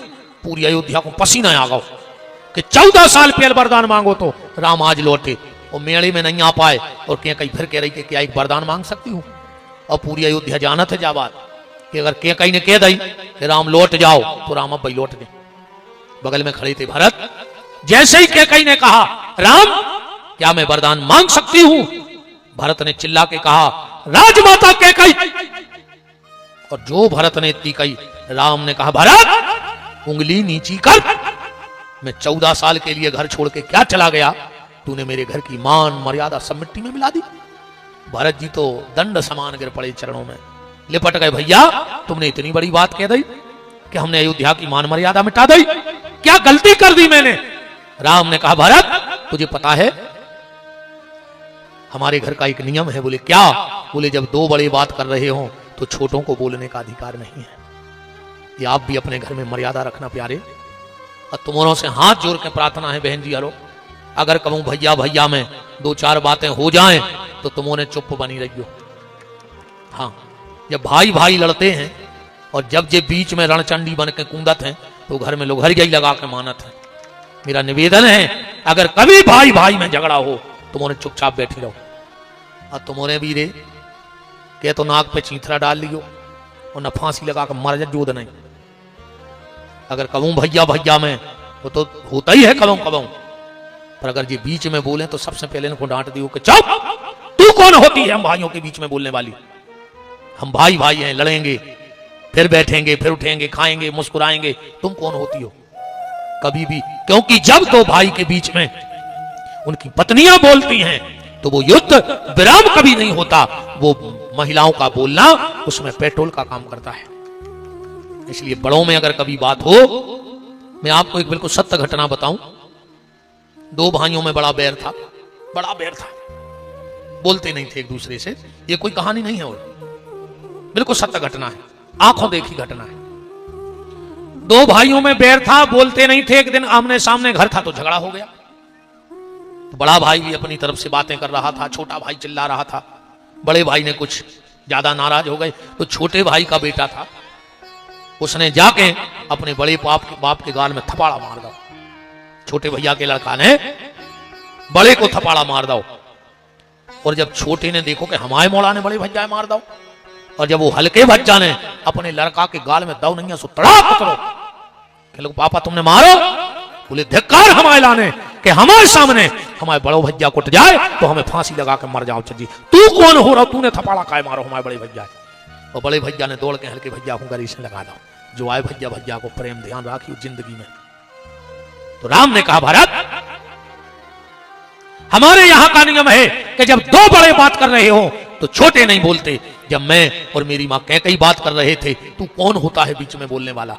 पूरी अयोध्या को पसीना आ गया कि 14 साल पहले वरदान मांगो तो राम आज लौटे, और मेले में नहीं आ पाए, और क्या कहीं फिर कह रही कि क्या एक वरदान मांग सकती हूँ, और पूरी अयोध्या जाना था जाबाद कि अगर क्या कहीं ने कह दी कि राम लौट जाओ तो राम अब भाई लौट गए। बगल में खड़े थे भरत, जैसे ही क्या कहीं ने कहा राम क्या मैं वरदान मांग सकती हूं, भरत ने चिल्ला के कहा राजमाता के कही, और जो भरत ने इतनी कही, राम ने कहा भरत उंगली नीची कर, मैं 14 साल के लिए घर छोड़ के क्या चला गया, तूने मेरे घर की मान मर्यादा सब मिट्टी में मिला दी। भरत जी तो दंड समान गिर पड़े चरणों में, लिपट गए, भैया तुमने इतनी बड़ी बात कह दी कि हमने अयोध्या की मान मर्यादा मिटा दी, क्या गलती कर दी मैंने। राम ने कहा भरत तुझे पता है हमारे घर का एक नियम है। बोले क्या? बोले जब दो बड़े बात कर रहे हो तो छोटों को बोलने का अधिकार नहीं है। ये आप भी अपने घर में मर्यादा रखना प्यारे, और तुम्हारों से हाथ जोड़ के प्रार्थना है बहन जी, यारो अगर कहूं भैया भैया में 2-4 बातें हो जाएं तो तुमने चुप बनी रहियो। हाँ, जब भाई भाई लड़ते हैं और जब जे बीच में रणचंडी बन के कूदत हैं तो घर में लोग हर यही लगा के मानत हैं। मेरा निवेदन है अगर कभी भाई भाई में झगड़ा हो तुमने चुपचाप बैठी रहो, और तुमने भी रे के तो नाक पे चीथरा डाल लियो और न फांसी लगा कर मर जा, जोद नहीं। अगर कहूं भैया भैया में वो तो होता ही है कबों कबों, पर अगर ये बीच में बोले तो सबसे पहले इनको डांट दियो कि चुप, तू कौन होती है हम भाइयों के बीच में बोलने वाली। हम भाई भाई हैं, लड़ेंगे फिर बैठेंगे फिर उठेंगे खाएंगे मुस्कुराएंगे, तुम कौन होती हो कभी भी। क्योंकि जब दो भाई के बीच में उनकी पत्नियां बोलती हैं तो वो युद्ध विराम कभी नहीं होता, वो महिलाओं का बोलना उसमें पेट्रोल का काम करता है। इसलिए बड़ों में अगर कभी बात हो, मैं आपको एक बिल्कुल सत्य घटना बताऊं। दो भाइयों में बड़ा बैर था, बड़ा बैर था, बोलते नहीं थे एक दूसरे से। ये कोई कहानी नहीं है, और बिल्कुल सत्य घटना है, आंखों देखी घटना है। दो भाइयों में बैर था, बोलते नहीं थे। एक दिन आमने सामने घर था तो झगड़ा हो गया। तो बड़ा भाई भी अपनी तरफ से बातें कर रहा था, छोटा भाई चिल्ला रहा था। बड़े भाई ने कुछ ज्यादा नाराज हो गए तो छोटे भाई का बेटा था, उसने जाके अपने बड़े बाप के गाल में थपाड़ा मार दो। छोटे भैया के लड़का ने बड़े को थपाड़ा मार दो, और जब छोटे ने देखो कि हमारे मोड़ा ने बड़े भैया मार दो, और जब वो हल्के बच्चा ने अपने लड़का के गाल में दो नहीं सो तड़ाक उतरो कि लोग पापा तुमने मारो। बोले धिक्कार हमारे लाने कि हमारे सामने हमारे बड़ो भैया कुट जाए तो हमें फांसी लगा के मर जाओ। जी तू कौन हो रहा, तूने थपाड़ा काय मारो हमारे बड़े भैया। और बड़े भैया ने दौड़ के हल्के भैया को गरी से लगा दो। जो आए भैया भैया को प्रेम ध्यान राखी जिंदगी में। तो राम ने कहा भरत हमारे यहां का नियम है कि जब दो बड़े बात कर रहे हो तो छोटे नहीं बोलते। जब मैं और मेरी मां कई बात कर रहे थे, तू कौन होता है बीच में बोलने वाला।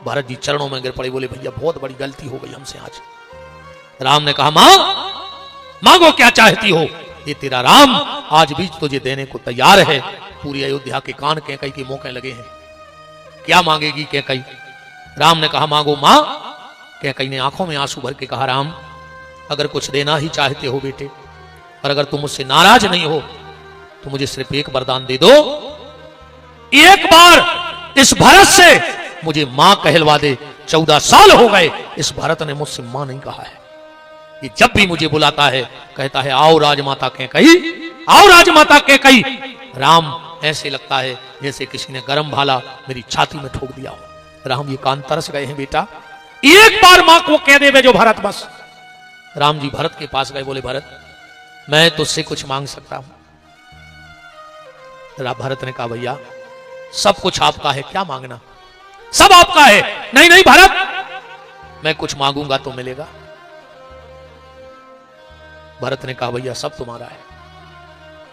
भरत जी चरणों में गिर पड़े, बोले भैया बहुत बड़ी गलती हो गई हमसे आज। राम ने कहा मां मांगो क्या चाहती हो, ये तेरा राम आज बीच तुझे देने को तैयार है। पूरी अयोध्या के कान कैकई के मौके लगे हैं, क्या मांगेगी कैकई। राम ने कहा मांगो मां। कैकई ने आंखों में आंसू भर के कहा राम अगर कुछ देना ही चाहते हो बेटे, और अगर तुम मुझसे नाराज नहीं हो तो मुझे सिर्फ एक वरदान दे दो, एक बार इस भरत से मुझे मां कहलवा दे। 14 साल हो गए इस भरत ने मुझसे मां नहीं कहा है। ये जब भी मुझे बुलाता है कहता है आओ राजमाता कैकई, आओ राजमाता कैकई। राम ऐसे लगता है जैसे किसी ने गरम भाला मेरी छाती में ठोक दिया हो। राम ये कान तरस गए हैं बेटा, एक बार मां को कह दे जो भरत बस। राम जी भरत के पास गए, बोले भरत मैं तुझसे कुछ मांग सकता हूं। भरत ने कहा भैया सब कुछ आपका है, क्या मांगना, सब आपका है। नहीं नहीं भरत मैं कुछ मांगूंगा तो मिलेगा। भरत ने कहा भैया सब तुम्हारा है।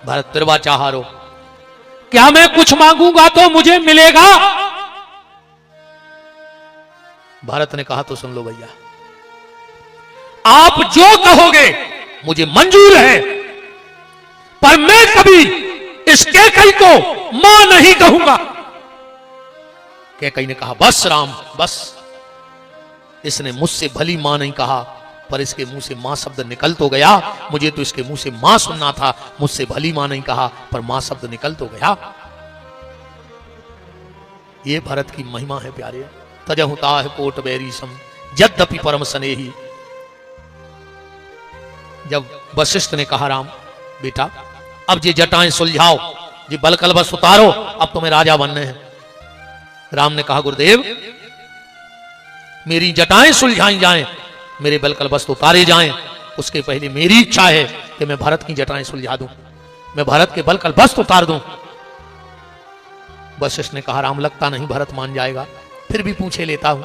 भरत तिरवा चाहारो, क्या मैं कुछ मांगूंगा तो मुझे मिलेगा। भरत ने कहा तो सुन लो भैया, आप जो कहोगे मुझे मंजूर है, पर मैं कभी इस कैकई को मां नहीं कहूंगा। कैकई ने कहा बस राम बस, इसने मुझसे भली मां नहीं कहा पर इसके मुंह से मां शब्द निकल तो गया। मुझे तो इसके मुंह से मां सुनना था, मुझसे भली मां नहीं कहा पर मां शब्द निकल तो गया। ये भरत की महिमा है प्यारे। तजहुता है कोट बैरी सम यद्यपि परम स्नेही। जब वशिष्ठ ने कहा राम बेटा अब ये जटाएं सुलझाओ, ये बल कलबस उतारो, अब तुम्हें राजा बनने हैं। राम ने कहा गुरुदेव मेरी जटाएं सुलझाई जाएं, मेरे बल कलबस उतारे जाएं, उसके पहले मेरी इच्छा है कि मैं भरत की जटाएं सुलझा दूं, मैं भरत के बल कलबस उतार दूं। वशिष्ठ ने कहा राम लगता नहीं भरत मान जाएगा, फिर भी पूछे लेता हूं।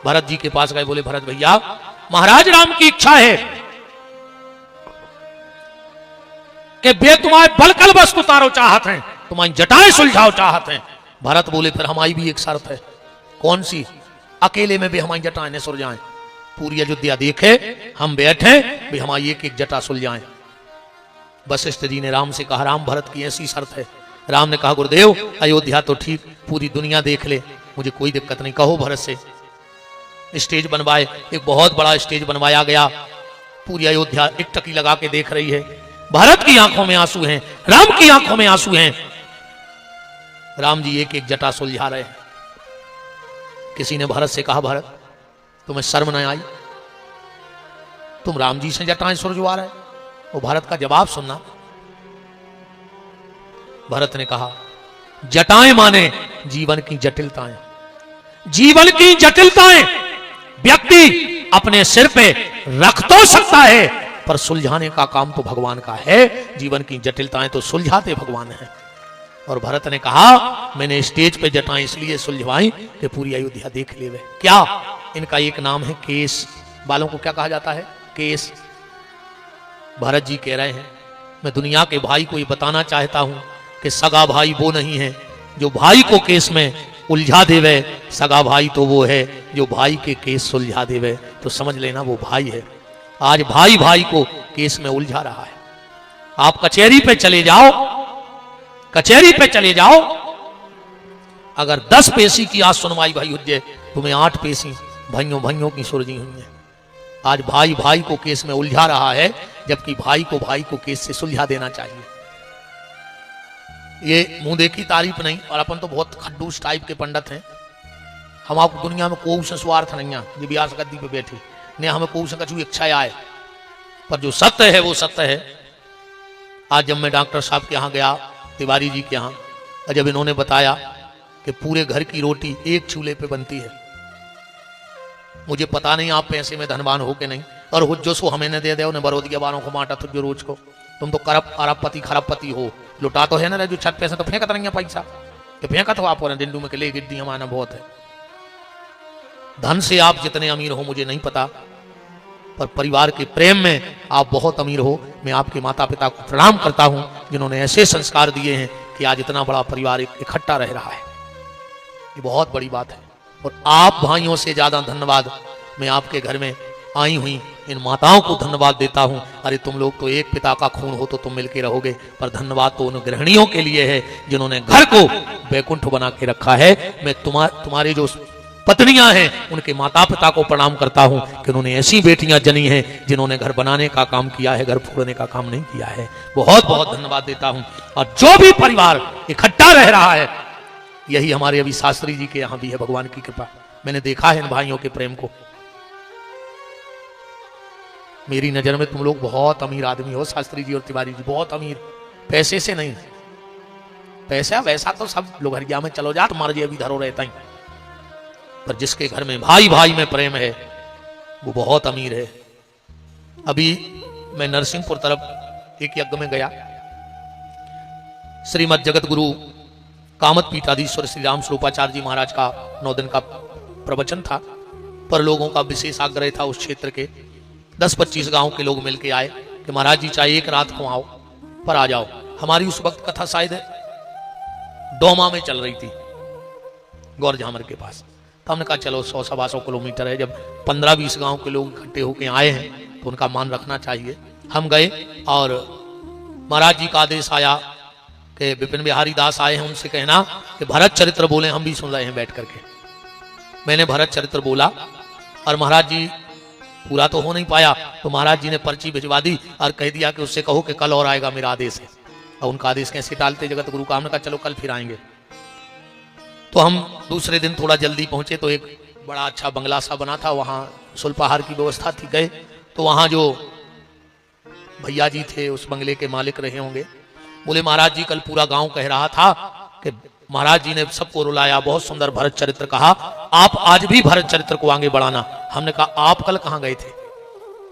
भरत जी के पास गए, बोले भरत भैया महाराज राम की इच्छा है कि वे तुम्हारे बल कलबस उतारो चाहत हैं, तुम्हारी जटाएं सुलझाओ चाहत हैं। भरत बोले फिर हमारी भी एक शर्त है। कौन सी? अकेले में भी हमारी जटाएं न सुलझाएं, पूरी अयोध्या देखे हम बैठे भी हमारी एक एक जटा सुलझाएं। वशिष्ठ जी ने राम से कहा राम भरत की ऐसी शर्त है। राम ने कहा गुरुदेव अयोध्या तो ठीक, पूरी दुनिया देख ले, मुझे कोई दिक्कत नहीं, कहो भरत से। स्टेज बनवाए, एक बहुत बड़ा स्टेज बनवाया गया, पूरी अयोध्या एक टकी लगा के देख रही है। भरत की आंखों में आंसू हैं, राम की आंखों में आंसू हैं। राम जी एक एक जटा सुलझा रहे हैं। किसी ने भरत से कहा भरत तुम्हें शर्म न आई, तुम राम जी से जटाएं सुलझवा रहे? वो भरत का जवाब सुनना। भरत ने कहा जटाएं माने जीवन की जटिलताएं, जीवन की जटिलताएं व्यक्ति अपने सिर पे रख तो सकता है पर सुलझाने का काम तो भगवान का है। जीवन की जटिलताएं तो सुलझाते भगवान हैं। और भरत ने कहा मैंने स्टेज पे जटाएं इसलिए सुलझवाई कि पूरी अयोध्या देख ले। क्या? इनका एक नाम है केस। बालों को क्या कहा जाता है? केस। भरत जी कह रहे हैं मैं दुनिया के भाई को ये बताना चाहता हूं कि सगा भाई वो नहीं है जो भाई को केस में उलझा देवे, सगा भाई तो वो है जो भाई के केस सुलझा देवे। तो समझ लेना वो भाई है। आज भाई भाई को केस में उलझा रहा है। आप कचहरी पे चले जाओ, कचहरी पे चले जाओ, अगर 10 पेशी की आज सुनवाई भाई हुज्जे, तुम्हें 8 पेशी भाइयों भाइयों की सुलझी हुई है। आज भाई भाई को केस में उलझा रहा है, जबकि भाई को केस से सुलझा देना चाहिए। ये मुंह देखी तारीफ नहीं, और अपन तो बहुत खड्डूस टाइप के पंडित हैं। हम आपको दुनिया में कोई से स्वार्थ नहीं है, जो व्यास गद्दी पे बैठे ने हमें कोई से कछु इच्छा आए, पर जो सत्य है वो सत्य है। आज जब मैं डॉक्टर साहब के यहाँ गया, तिवारी जी के यहाँ, और जब इन्होंने बताया कि पूरे घर की रोटी एक चूल्हे पे बनती है, मुझे पता नहीं आप पैसे में धनवान हो के नहीं, और हुज्जो सो हमें न दे दे, उन्हें बरोदिया बारों को बांटा तुझे रोज को। तुम तो अरबपति खरबपति हो, लुटा तो है ना जो छत पैसे तो फेंकत नहीं है पैसा, कि फेंकत हो आप दिल्लू में के ले गिद्दी हमारा बहुत है। धन से आप जितने अमीर हो मुझे नहीं पता, पर परिवार के प्रेम में आप बहुत अमीर हो। मैं आपके माता पिता को प्रणाम करता हूं जिन्होंने ऐसे संस्कार दिए हैं कि आज इतना बड़ा परिवार इकट्ठा रह रहा है। ये बहुत बड़ी बात है। और आप भाइयों से ज्यादा धन्यवाद मैं आपके घर में आई हुई इन माताओं को धन्यवाद देता हूं। अरे तुम लोग तो एक पिता का खून हो तो तुम मिलके रहोगे, पर धन्यवाद तो उन गृहिणियों के लिए है जिन्होंने घर को वैकुंठ बना के रखा है। मैं तुम्हारे जो पत्नियां हैं उनके माता पिता को प्रणाम करता हूं कि उन्होंने ऐसी बेटियां जनी हैं जिन्होंने घर बनाने का काम किया है, घर फोड़ने का काम नहीं किया है। बहुत बहुत धन्यवाद देता हूं। और जो भी परिवार इकट्ठा रह रहा है, यही हमारे अभी शास्त्री जी के यहां भी है। भगवान की कृपा, मैंने देखा है इन भाइयों के प्रेम को। मेरी नजर में तुम लोग बहुत अमीर आदमी हो, शास्त्री जी और तिवारी जी, बहुत अमीर। पैसे से नहीं, पैसा वैसा तो सब लोग हरिया में चलो जा, तुम्हारे जी अभी धरो रहता ही, पर जिसके घर में भाई भाई में प्रेम है वो बहुत अमीर है। अभी मैं नरसिंहपुर तरफ एक यज्ञ में गया। श्रीमद जगत गुरु कामत पीठाधीश्वर श्री राम स्वरूपाचार्य जी महाराज का 9 दिन का प्रवचन था, पर लोगों का विशेष आग्रह था। उस क्षेत्र के 10-25 गांव के लोग मिलके आए कि महाराज जी चाहे एक रात को आओ, पर आ जाओ। हमारी उस वक्त कथा शायद डोमा में चल रही थी, गौर झामर के पास। तो हमने कहा चलो 100-125 किलोमीटर है, जब 15-20 गांव के लोग इकट्ठे होके आए हैं तो उनका मान रखना चाहिए। हम गए और महाराज जी का आदेश आया कि विपिन बिहारी दास आए हैं, उनसे कहना कि भरत चरित्र बोले, हम भी सुन रहे हैं बैठ करके। मैंने भरत चरित्र बोला और महाराज जी पूरा तो हो नहीं पाया, तो महाराज जी ने पर्ची भिजवा दी और कह दिया कि उससे कहो कि कल और आएगा, मेरा आदेश है। और उनका आदेश कैसे टालते जगत गुरु का। हमने कहा चलो कल फिर आएंगे। तो हम दूसरे दिन थोड़ा जल्दी पहुंचे, तो एक बड़ा अच्छा बंगला सा बना था, वहां सुल्पाहार की व्यवस्था थी। गए तो वहां जो भैया जी थे उस बंगले के मालिक रहे होंगे। बोले महाराज जी कल पूरा गांव कह रहा था कि महाराज जी ने सबको रुलाया, बहुत सुंदर भरत चरित्र कहा, आप आज भी भरत चरित्र को आगे बढ़ाना। हमने कहा आप कल कहां गए थे?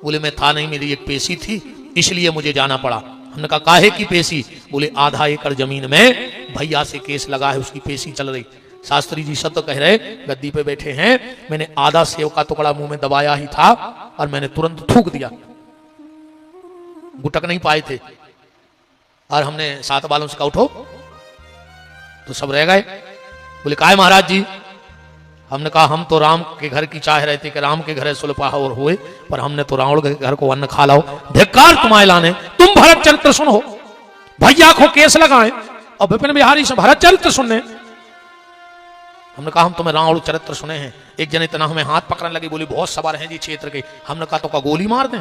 बोले मैं था नहीं, मेरी एक पेशी थी इसलिए मुझे जाना पड़ा। हमने कहा काहे की पेशी? बोले आधा एकड़ जमीन में भैया से केस लगा है, उसकी पेशी चल रही। शास्त्री जी सत्य कह रहे, गद्दी पे बैठे हैं, मैंने आधा सेव का टुकड़ा मुंह में दबाया ही था और मैंने तुरंत थूक दिया, गुटक नहीं पाए थे। और हमने साथ वालों से कहा उठो, तो सब रह गए। बोले काहे महाराज जी? हमने कहा हम तो राम के घर की चाह रहे थे कि राम के घर सुलपाह और हुए, पर हमने तो रावण के घर को अन्न खा लाओ। धिक्कार तुम्हारे लाने, तुम भरत चरित्र सुनो, भैया को केस लगाए और विपिन बिहारी से भरत चरित्र सुनने। हमने कहा हम तुम्हें रावण चरित्र सुने हैं। एक जन इतना हमें हाथ पकड़ने लगे, बोली बहुत सवार हैं जी क्षेत्र के। हमने कहा तो का गोली मार दें,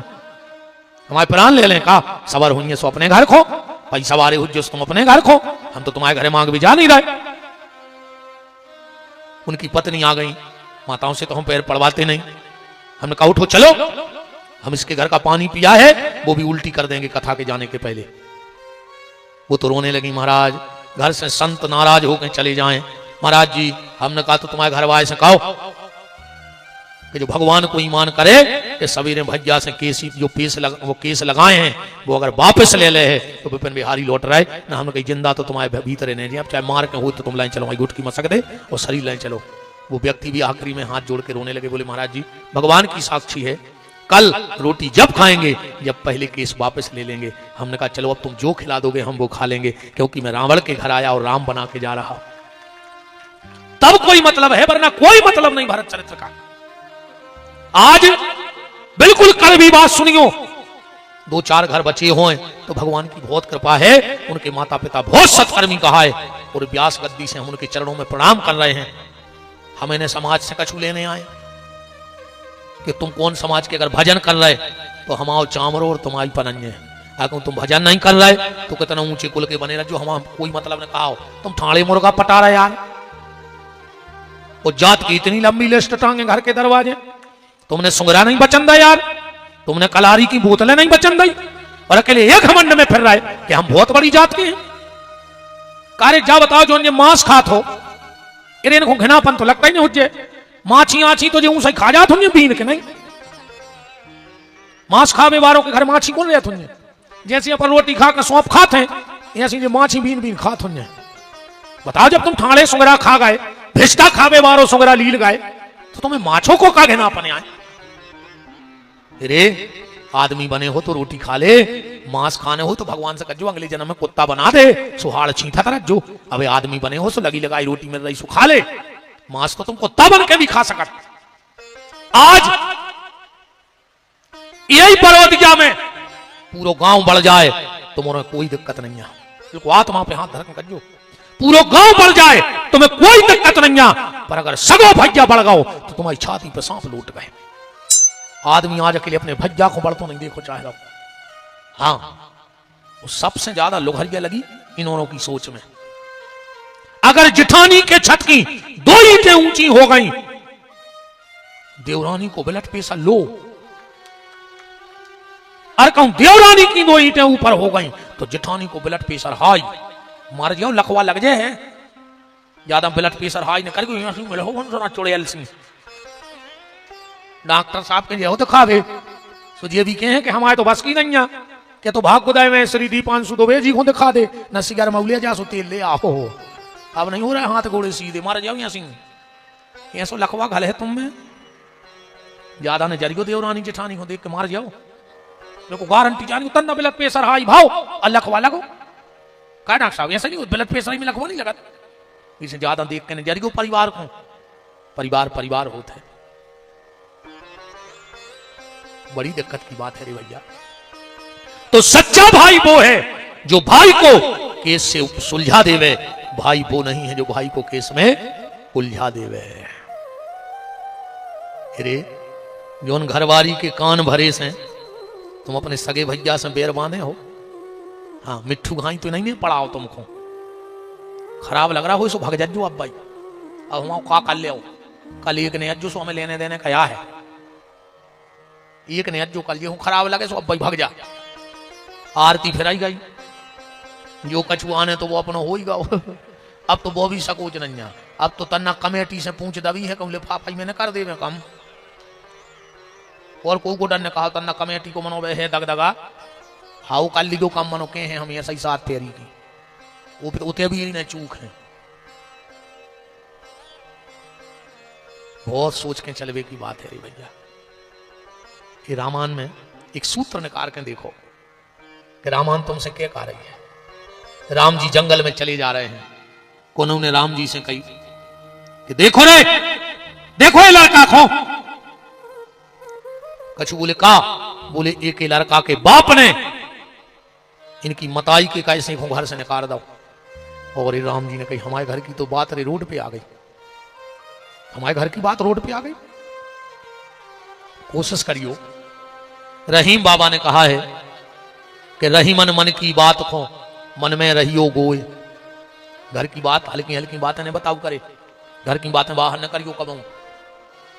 हमारे प्राण ले लें? कहा सवार हुई सो अपने घर खो, भाई सवारे हो जो तुम अपने घर खो, हम तो तुम्हारे घर मांग भी जा नहीं रहे। उनकी पत्नी आ गई, माताओं से तो हम पैर पड़वाते नहीं। हमने कहा उठो चलो, हम इसके घर का पानी पिया है, वो भी उल्टी कर देंगे कथा के जाने के पहले। वो तो रोने लगी, महाराज घर से संत नाराज होकर चले जाएं। महाराज जी हमने कहा तो तुम्हारे घर वाले से कहो कि जो भगवान को ईमान करे कि सवेरे भैया से केसी जो वो केस लगाए हैं वो अगर वापस ले ले है तो विपिन बिहारी लौट रहे ना। हमने कही जिंदा तो तुम्हारे भीतर नहीं, अब चाहे मार के हो तो तुम लाइन चलो, गुट की मसक दे और शरीर लाइन चलो। वो व्यक्ति भी आखिरी में हाथ जोड़ के रोने लगे, बोले महाराज जी भगवान की साक्षी है, कल रोटी जब खाएंगे जब पहले केस वापस ले लेंगे। हमने कहा चलो अब तुम जो खिला दोगे हम वो खा लेंगे, क्योंकि मैं रावण के घर आया और राम बना के जा रहा, तब कोई मतलब है, वरना कोई मतलब नहीं भरत चरित्र का। आज बिल्कुल कड़वी बात सुनियो, 2-4 घर बचे हों तो भगवान की बहुत कृपा है, उनके माता पिता बहुत सत्कर्मी कहा है और व्यास गद्दी से हम उनके चरणों में प्रणाम कर रहे हैं। हम इन्हें समाज से कछु लेने आए कि तुम कौन समाज के अगर भजन कर रहे तो हम आओ चामरो और तुम्हारी पनन्य, अगर तुम भजन नहीं कर रहे तो कितना ऊंचे कुल के बने रहे, जो हम कोई मतलब ने कहा तुम ठाणे मुर्गा पटा रहे यार। और जात की इतनी लंबी लिस्ट टांगे घर के दरवाजे, तुमने सुंगरा नहीं बचन दा यार, तुमने कलारी की बोतलें नहीं बचन दी, और अकेले एक घमंड में फिर रहे कि हम बहुत बड़ी जात के हैं। कार्य जा बताओ जो इन्हें मांस खात हो, इनको घिनापन तो लगता ही नहीं हुज्जे, माछी आछी तो जो सही खा जात होंगे बीन के नहीं। मांस खावे वालों के घर माछी कौन रहते होंगे? जैसे अपन रोटी खा कर सौंप खाते हैं ऐसी माछी बीन बीन खात होंगे। बताओ जब तुम ठाणे सुंगरा खा गए, भिष्टा खावे वारो सुंगरा लील गए, तो तुम्हें माछों को का घिनापन आए? अरे आदमी बने हो तो रोटी खा ले, मांस खाने हो तो भगवान से कहो अगले जन्म में कुत्ता बना दे, सुहाड़ छींथा तरह जो। अबे आदमी बने हो तो लगी लगाई रोटी मिल रही सो खा ले, मांस तो तुम कुत्ता बन के भी खा सकत। आज यही परोदिया में पूरा गांव बढ़ जाए तुम्हें कोई दिक्कत नहीं है, बिल्कुल आत्मा पे हाथ धरकर कहो पूरा गांव बढ़ जाए तुम्हें कोई दिक्कत नहीं है, पर अगर सगो भैया बढ़ गओ तो तुम्हारी छाती पे सांप लूट गए। आदमी आज अकेले अपने भैया को बढ़ तो नहीं देखो चाहे रहो। हाँ सबसे ज्यादा लुघरिया लगी इन्होंने की सोच में। अगर जिठानी के छत की 2 ईंटें ऊंची हो गई, देवरानी को ब्लड प्रेशर लो, और कहूं देवरानी की 2 ईंटें ऊपर हो गई तो जिठानी को ब्लड प्रेशर हाई, मर जाओ लखवा लग जाए है, ज्यादा ब्लड प्रेशर हाई न कर चुड़ैल सिंह डॉक्टर साहब के जो दिखावे तो ये भी कहे कि हमारे तो बस की नहीं है, क्या तो भाग खुदाई में श्री दीपांशु दुबे जी को दिखा दे, न सिगर मौलिया जा सो तेल ले आओ। अब नहीं हो रहा है हाथ घोड़े सीधे, मार जाओ यहाँ सिंह, ये सो लखवा घल है तुम में, ज्यादा न जरियो देवरानी जेठानी को देख के मार जाओ, देखो गारंटी जानी तन्ना ब्लड प्रेशर हाई भाव और लखवा लगो। क्या डॉक्टर साहब ऐसा नहीं ब्लड प्रेशर में लखवा नहीं लगा, इसे ज्यादा देख के नहीं जरियो परिवार को, परिवार परिवार होता है, बड़ी दिक्कत की बात है रे भैया। तो सच्चा भाई वो है जो भाई को केस से सुलझा देवे, भाई वो नहीं है जो भाई को केस में उलझा देवे। अरे जोन घरवारी के कान भरे से तुम अपने सगे भैया से बेर बांधे हो, हाँ मिट्ठू घाई तो नहीं पड़ाओ तुमको, खराब लग रहा हो सो भग जाओ अब भाई, अब हम का कर ले कल एक ने अज्जू सो हमें लेने देने कहा है, एक ने अज्जू कल ये खराब लगे सो अब भाई भाग जा। आरती फिराई गई, जो कछु आने तो वो अपना हो ही गो। अब तो वो भी सकोच नहीं है, अब तो तन्ना कमेटी से पूछ दबी है कहूँ लिफाफा मैंने कर दे कम। और को गुडन ने कहा तन्ना कमेटी को मनो है दगदगा हाउ कल ली जो कम मनो के हैं हम ऐसा ही साथ तेरी की वो फिर उते भी इन्हें चूक है। बहुत सोच के चलवे की बात है रे भैया। ये रामायण में एक सूत्र निकाल के देखो कि रामायण तुमसे क्या कह रही है। राम जी जंगल में चले जा रहे हैं, उन्होंने राम जी से कही कि देखो रे, देखो ये लड़का खो। कछु बोले का, बोले एक लड़का के बाप ने इनकी मताई के कैसे घर से निकाल दो। और राम जी ने कही हमारे घर की तो बात रे रोड पे आ गई, हमारे घर की बात रोड पे आ गई। कोशिश करियो। रहीम बाबा ने कहा है कि रहीमन मन की बात को मन में रहियो गोए। घर की बात हल्की हल्की बातें ने बताओ करे, घर की बातें बाहर न करियो कबू।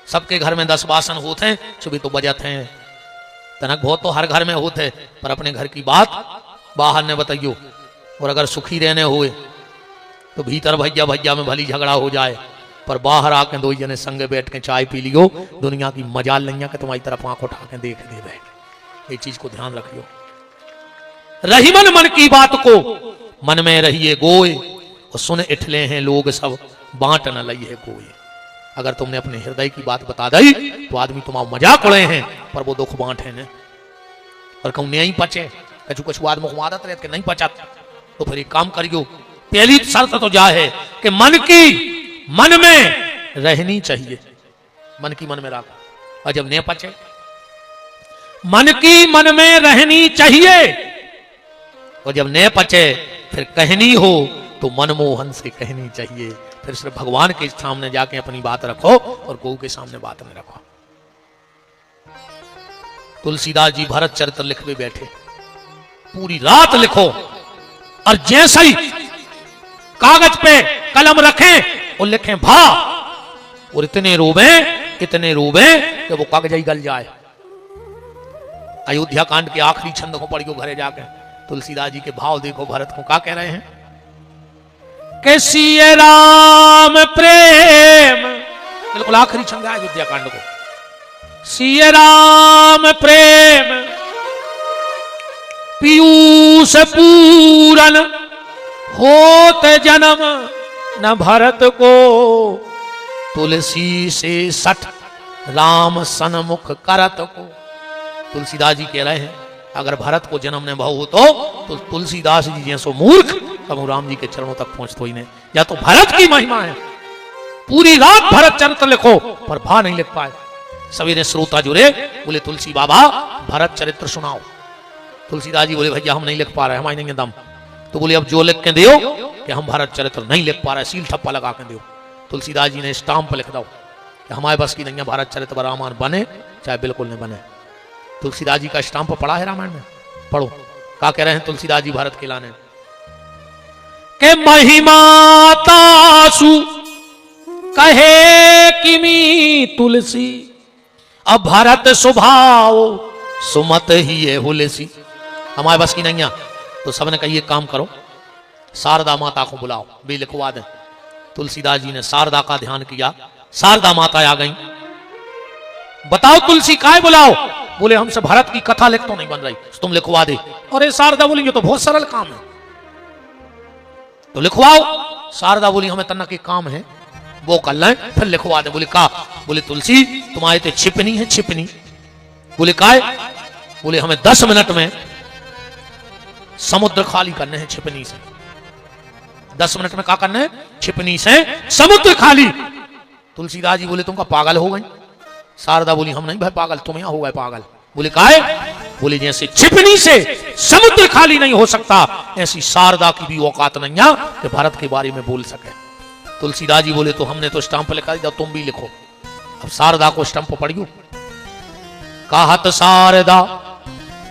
सबके घर में 10 बासन होते हैं, सुबह तो बजाते हैं, तनक बहुत तो हर घर में होते, पर अपने घर की बात बाहर ने बताइयो। और अगर सुखी रहने हुए तो भीतर भैया भैया में भली झगड़ा हो जाए, पर बाहर आके दो जने संग बैठ के चाय पी लियो, दुनिया की मजाल नहीं के तुम्हारी तरफ आंख उठा के देख दे बैठ। ये चीज को ध्यान रखियो। रहीमन मन की बात को मन में रहिए गोए, और सुन इठले हैं लोग सब बांट न लई है कोई। अगर तुमने अपने हृदय की बात बता दी तो आदमी तुम्हारा मजाक उड़े हैं, पर वो दुख बांटे ने। और कहूं नहीं पचे, कछु कछु आदमी को आदत रहती नहीं पचा, तो फिर एक काम करियो। पहली शर्त तो जा है कि मन की मन में रहनी चाहिए, मन की मन में रखो। और जब नहीं पचे, मन की मन में रहनी चाहिए, और जब नहीं पचे फिर कहनी हो तो मनमोहन से कहनी चाहिए। फिर सिर्फ भगवान के सामने जाके अपनी बात रखो और गौ के सामने बात नहीं रखो। तुलसीदास जी भरत चरित्र लिखवे बैठे, पूरी रात लिखो, और जैसे ही कागज पे कलम रखें और लिखें भा, और इतने रोबे कि वो कागज ही गल जाए। अयोध्या कांड के आखिरी छंद को पढ़ियो घरे जाके। तुलसीदास जी के भाव देखो भरत को क्या कह रहे हैं कि सिय राम प्रेम, बिल्कुल आखिरी छंद है अयोध्या कांड को। सिय राम प्रेम पीयूष पूरन होत जन्म न भरत को, तुलसी से सठ राम सन्मुख करत को। तुलसीदास जी कह रहे हैं अगर भरत को जन्म ने भाव हो तो तुलसीदास जी जैसो मूर्ख कबू राम जी के चरणों तक पहुंचतो ही नहीं। या तो भरत की महिमा है, पूरी रात भरत चरित्र लिखो पर भा नहीं लिख पाए। सवेरे श्रोता जुड़े, बोले तुलसी बाबा भरत चरित्र सुनाओ। तुलसीदास जी बोले भैया हम नहीं लिख पा रहे, हमारे नहीं दम। तो बोले अब जो लिख के दियो कि हम भरत चरित्र नहीं लिख पा रहे, सील ठप्पा लगा के दियो। तुलसीदास जी ने स्टाम्प लिख दो कि हमारे बस की नहीं है भरत चरित्र रामायण बने चाहे बिल्कुल नहीं बने। तुलसीदास जी का स्टाम्प पढ़ा है रामायण में, पढ़ो क्या कह रहे हैं तुलसीदास जी भरत के लाने के महिमा तासु कहे किमी तुलसी, अब भरत स्वभाव सुमत ही है हुलसी। हमारे बस की नहीं है तो सबने कही एक काम करो, शारदा माता को बुलाओ, भी लिखवा दें। तुलसीदास जी ने शारदा का ध्यान किया, शारदा माता आ गई। बताओ तुलसी काय बुलाओ? बोले हमसे भरत की कथा लिख तो नहीं बन रही, तुम लिखवा दे। और शारदा बोली ये तो बहुत सरल काम है, तो लिखवाओ। शारदा बोली हमें तन्ना के काम है वो कर लें फिर लिखवा दे। बोले का? बोले तुलसी तुम्हारे तो छिपनी है छिपनी। बोले काय? बोले हमें 10 मिनट में समुद्र खाली करने हैं छिपनी से। 10 मिनट में क्या करना है? छिपनी से समुद्र खाली। तुलसीदास जी बोले तुमका पागल हो गई? शारदा बोली हम नहीं भाई पागल, तुम यहां हो गए पागल। बोले काय? बोले जैसे छिपनी से समुद्र खाली नहीं हो सकता, ऐसी शारदा की भी औकात नहीं है कि भारत के बारे में बोल सके। तुलसीदास जी बोले तो हमने तो स्टाम्प लिखा दिया, तुम भी लिखो। अब शारदा को स्टाम्प पढ़ियो। कहत शारदा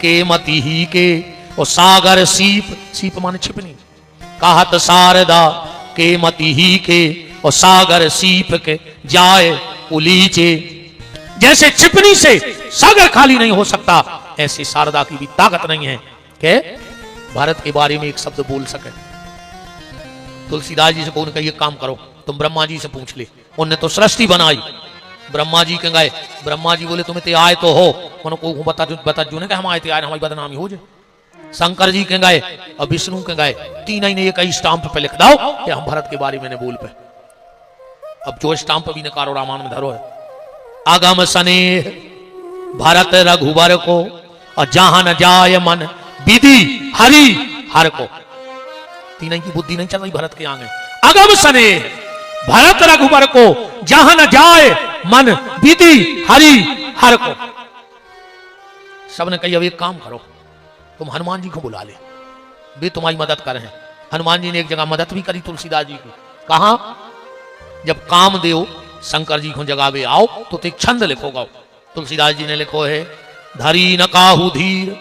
के मति ही के, और सागर सीप, सीप माने छिपनी। कहत शारदा के मति ही के, और सागर सीप के जाए उलीचे। जैसे चिपनी से सागर खाली नहीं हो सकता, ऐसे शारदा की भी ताकत नहीं है कि भारत के बारे में एक शब्द बोल सके। तुलसीदास जी से कौन कहिए काम करो, तुम ब्रह्मा जी से पूछ ले, उनने तो सृष्टि बनाई। ब्रह्मा जी के गए, ब्रह्मा जी बोले तुम्हें ते आए तो हो, उनको बता जो ने हम आए थे, आए हमारी बदनामी हो जाए। शंकर जी के गए और विष्णु के गए, तीन ही ने एक ही स्टाम्प पे लिख दो कि हम भारत के बारे में बोल पे। अब जो स्टाम्प भी नकारो रामायण में धरो है, आगम स्नेह भारत रघुवर को, और जहां न जाय मन विधि हरि हर को। तीन की बुद्धि नहीं चल रही भारत के आगे। अगम स्नेह भारत रघुवर को, जहां न जाए मन विधि हरि हर को। सबने कही अब एक काम करो, तुम हनुमान जी को बुला ले, वे तुम्हारी मदद कर रहे हैं। हनुमान जी ने एक जगह मदद भी करी तुलसीदास जी की। कहा, जब कामदेव शंकर जी को जगावे आओ तो एक छंद लिखोगा। तुलसीदास जी ने लिखो है, धरी न काहू धीर।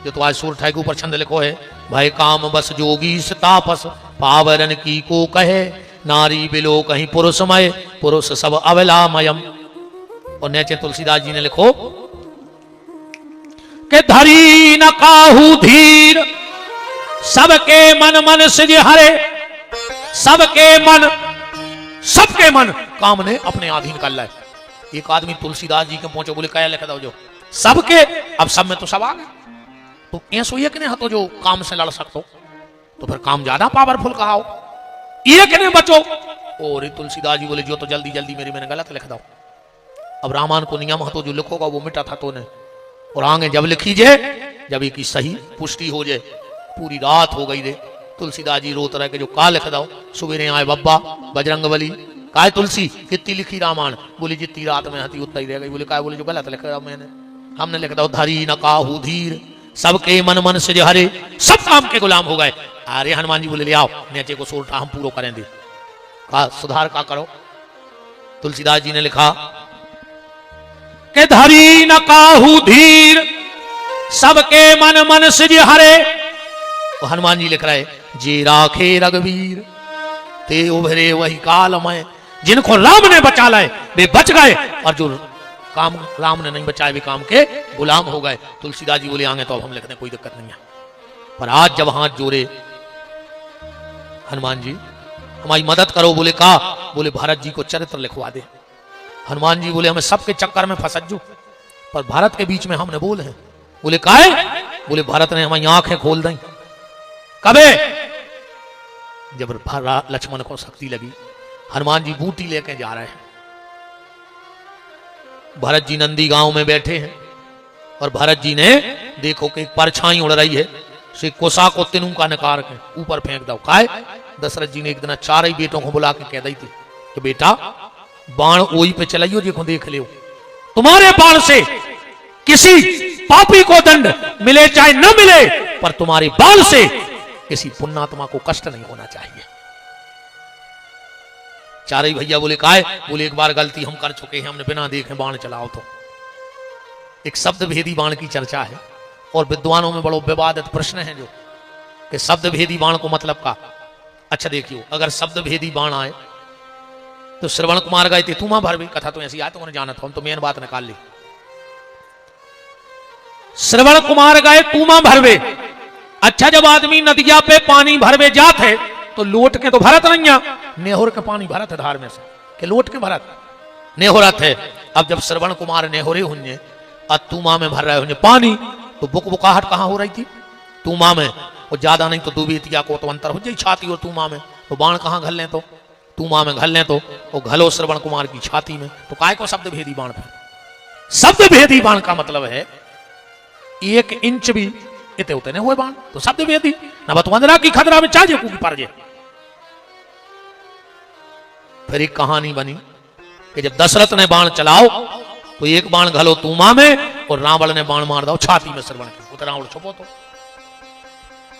जो तो आज सूर ठाकुर ऊपर छंद लिखो है, भय काम बस जोगी तापस, पावरन की को कहे, नारी बिलो कहीं पुरुषमय, पुरुष सब अवलामयम। और नीचे तुलसीदास जी ने लिखो कि धरी न काहू धीर, सबके मन मन सिज हरे, सबके मन काम ने अपने अधीन कर लाए। एक आदमी तुलसीदास जी के पहुंचे, बोले क्या लिखा था जो सबके, अब सब में तो सब आ गए, तो ऐसो एक ने हतो जो काम से लड़ सकते, तो फिर काम ज्यादा पावरफुल कहा हो, एक ने बचो। और तुलसीदास जी बोले जो तो जल्दी जल्दी मेरी मैंने गलत लिख दो। अब रामायण को नियम हतो जो लिखोगा वो मिटा था तो ने, और आगे जब लिखीजे, जब एक सही पुष्टि हो जाए। पूरी रात हो गई रे, तुलसीदास जी रोत रहे कि जो का लिख दो। सुबेरे आए बब्बा बजरंग बली, काय तुलसी कितनी लिखी रामायण? बोली जितनी रात में हती उतना ही रह गई। बोले काय? बोले जो गलत लिख रहा मैंने, हमने लिख दो धरी न काहू धीर, सबके मन मन से हरे, सब काम के गुलाम हो गए। अरे हनुमान जी बोले ले आओ नीचे को सोलटा हम पूरा करेंगे। का सुधार का करो। तुलसीदास जी ने लिखा कि धरी न काहू धीर, सबके मन मन सिज हरे। तो हनुमान जी लिख रहे, जे राखे रघुवीर, ते उभरे वही काल में। जिनको राम ने बचा लाए वे बच गए, और जो काम राम ने नहीं बचाए वे काम के गुलाम हो गए। तुलसीदास जी बोले आगे तो अब हम लिखने कोई दिक्कत नहीं है। पर आज जब हाथ जोड़े हनुमान जी हमारी मदद करो, बोले का? बोले भारत जी को चरित्र लिखवा दे। हनुमान जी बोले हमें सबके चक्कर में फंसजो, पर भारत के बीच में हमने बोल है। बोले काहे? बोले भारत ने हमारी आंखें खोल दी। कबे? जब लक्ष्मण को शक्ति लगी। हनुमान जी बूटी लेके जा रहे हैं, भरत जी नंदी गांव में बैठे हैं, और भरत जी ने देखो कि एक परछाई उड़ रही है, से कोसा को तिनु का नकार के ऊपर फेंक दो। काय? दशरथ जी ने एक दिन चार ही बेटों को बुला के कह दी थी कि बेटा बाण ओई पे चलाइयो, देखो देख लियो, तुम्हारे बाण से किसी पापी को दंड मिले चाहे न मिले, पर तुम्हारे बाण से किसी पुण्यात्मा को कष्ट नहीं होना चाहिए। चारे भैया बोले काय? बोले एक बार गलती हम कर चुके हैं, हमने बिना देखे बाण चलाओ। तो एक शब्द भेदी बाण की चर्चा है, और विद्वानों में बड़ो विवादित प्रश्न है जो कि शब्द भेदी बाण को मतलब का। अच्छा देखियो, अगर शब्द भेदी बाण आए तो श्रवण कुमार गए थे तुमा भरवे, कथा तो ऐसी आए तो उन्हें जाना था, हम तो मेन बात निकाल ली। श्रवण कुमार गए तुमा भरवे। अच्छा, जब आदमी नदिया पे पानी भरवे जाते तो लोट के तो भरत नहीं, नेहुर के पानी भरत है धार में से, के लोट के भरत नेहुरत है। अब जब श्रवण कुमार नेहुरे हुए और तुमा में भर रहे हुए पानी, तो बुकबुकाहट कहां हो रही थी? तुमा में। और ज्यादा नहीं तो दुबेतिया को तो अंतर हो जाए छाती और तुमा में, तो बाण कहां घल लें? तो तुमा में घल लें तो वो घलो श्रवण कुमार की छाती में। तो काय को शब्द भेदी बाण था? शब्द भेदी बाण का मतलब है 1 इंच भी इतने उतने हुए बाण, तो शब्द भेदी न बतवंदरा की खतरा में चाहे की पर जे। फिर एक कहानी बनी कि जब दशरथ ने बाण चलाओ तो एक बाण घलो तुमा में, और रावण ने बाण मार दो छाती में श्रवण की, उतना रावण छुपो। तो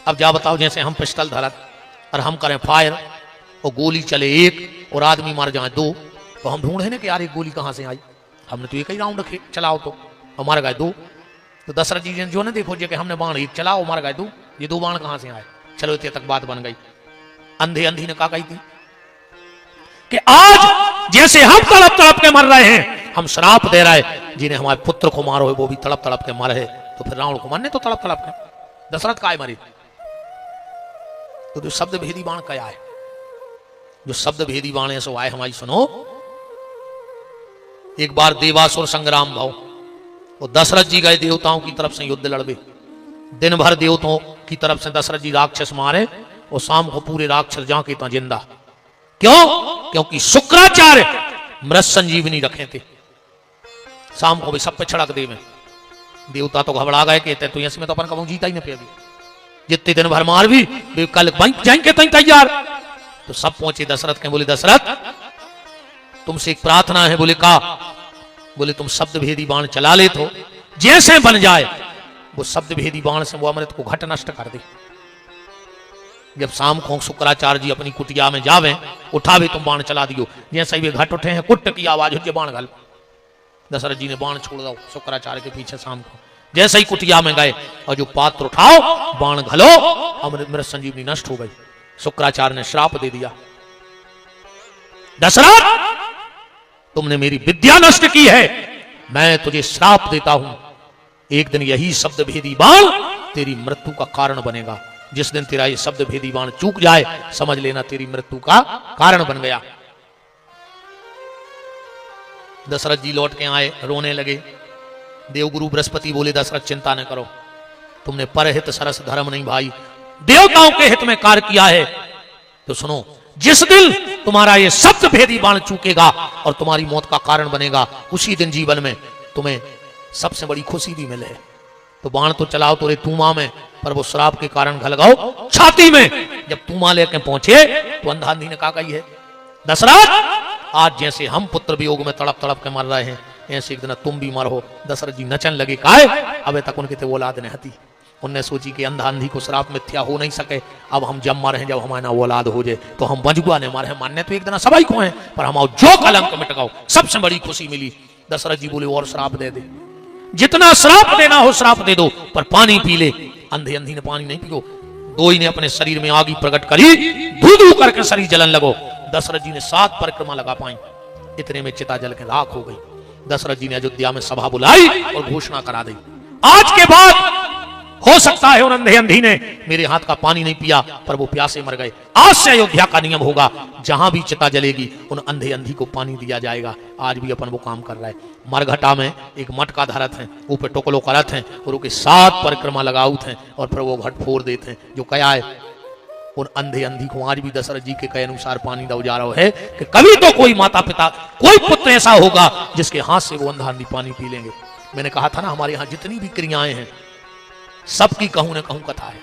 अब जा बताओ, जैसे हम पिस्टल धरत और हम करें फायर और गोली चले 1 और आदमी मार जाए 2, तो हम ढूंढे ना कि यार एक गोली कहां से आई? हमने तो एक ही राउंड चलाओ तो हमारे गए 2। तो दशरथ जी जो ने देखो कि हमने बाण 1 चलाओ, मार गए 2, ये 2 बाण कहां से आए? चलो इतने तक बात बन गई। अंधे अंधी ने कहा कही थी कि आज जैसे हम तड़प तड़प के मर रहे हैं, हम श्राप दे रहे हैं जिन्हें हमारे पुत्र को मारो है वो भी तड़प तड़प के मरे, तो फिर रावण को मरने तो तड़प तड़प के दशरथ काय मरे। तो जो शब्द भेदी बाण क्या है, जो शब्द भेदी बाण है सो आए हमारी सुनो। एक बार देवासुर संग्राम भाव, वो दशरथ जी गए देवताओं की तरफ से युद्ध लड़वे, दिन भर देवताओं की तरफ से दशरथ जी राक्षस मारे और शाम को पूरे राक्षस जाके तो जिंदा। क्यों? क्योंकि शुक्राचार्य मृत संजीवनी रखे थे, शाम को भी सब पे छिड़क दे में। देवता तो घबरा गए, कहते तो इसमें तो अपन कबू जीता ही नहीं पे, जितने दिन भर मार भी कल जाएंगे तैयार। तो सब पहुंचे दशरथ के, बोले दशरथ तुमसे एक प्रार्थना है। बोले का? बोले तुम शब्द भेदी बाण चला ले तो जैसे बन जाए वो शब्द भेदी बाण से वो अमृत को घट नष्ट कर दे। जब शाम को शुक्राचार्य जी अपनी कुटिया में जावे, उठावे तुम बाण चला दियो, जैसे ही वे घट उठे हैं कुट की आवाज हो, बाण घल। दशरथ जी ने बाण छोड़ दो शुक्राचार्य के पीछे, शाम को जैसे ही कुटिया में गए और जो पात्र उठाओ बाण घलो, अमृत मृत संजीवनी नष्ट हो गई। शुक्राचार्य ने श्राप दे दिया, दशरथ तुमने मेरी विद्या नष्ट की है, मैं तुझे श्राप देता हूं, एक दिन यही शब्द भेदी बाण तेरी मृत्यु का कारण बनेगा। जिस दिन तेरा ये शब्द भेदी बाण चूक जाए समझ लेना तेरी मृत्यु का कारण बन गया। दशरथ जी लौट के आए, रोने लगे। देवगुरु बृहस्पति बोले दशरथ चिंता न करो, तुमने परहित सरस धर्म नहीं भाई, देवताओं के हित में कार्य किया है। तो सुनो, जिस दिन तुम्हारा ये शब्द भेदी बाण चूकेगा और तुम्हारी मौत का कारण बनेगा, उसी दिन जीवन में तुम्हें सबसे बड़ी खुशी भी मिले। तो बाण तो चलाओ तोरे तूमा में, पर वो श्राप के कारण घलगाओ छाती में। जब तूमा लेके पहुंचे तो अंधांधी ने कहा है दशरथ आज जैसे हम पुत्र वियोग में तड़प तड़प के मर रहे हैं, ऐसे एक दिन तुम भी मरो। दशरथ जी नचन लगे, काहे अबे तक उनके ते औलाद नहीं हती। उनने सोची कि अंधांधी को श्राप मिथ्या हो नहीं सके, अब हम जब मरे हैं, जब हमारा औलाद हो जाए तो हम बंजुआ ने मारे, मानने तो एक दिन सबाई को हैं, पर हम जो कलंक मिट गओ। सबसे बड़ी खुशी मिली। दशरथ जी बोले और श्राप दे दे, जितना श्राप देना हो श्राप दे दो, पर पानी पी ले। अंधे अंधी ने पानी नहीं पियो, दो ही ने अपने शरीर में आगी प्रकट करी, धू धू करके शरीर जलन लगो। दशरथ जी ने 7 परिक्रमा लगा पाई, इतने में चिता जल के राख हो गई। दशरथ जी ने अयोध्या में सभा बुलाई और घोषणा करा दी, आज के बाद हो सकता है उन अंधे अंधी ने मेरे हाथ का पानी नहीं पिया, पर वो प्यासे मर गए। आज से अयोध्या का नियम होगा, जहां भी चिता जलेगी उन अंधे अंधी को पानी दिया जाएगा। आज भी अपन वो काम कर रहा है। मरघटा में एक मटका धरत है, ऊपर टोकलो करत हैं और उसके 7 परिक्रमा लगाउत हैं और फिर वो घट फोड़ देते हैं। जो कया है उन अंधे अंधी को आज भी दशरथ जी के कहे अनुसार पानी दो जा रहा है कि कभी तो कोई माता पिता, कोई पुत्र ऐसा होगा जिसके हाथ से वो अंधा अंधी पानी पी लेंगे। मैंने कहा था ना, हमारे यहाँ जितनी भी क्रियाएं हैं सबकी कहूं न कहूं कथा है।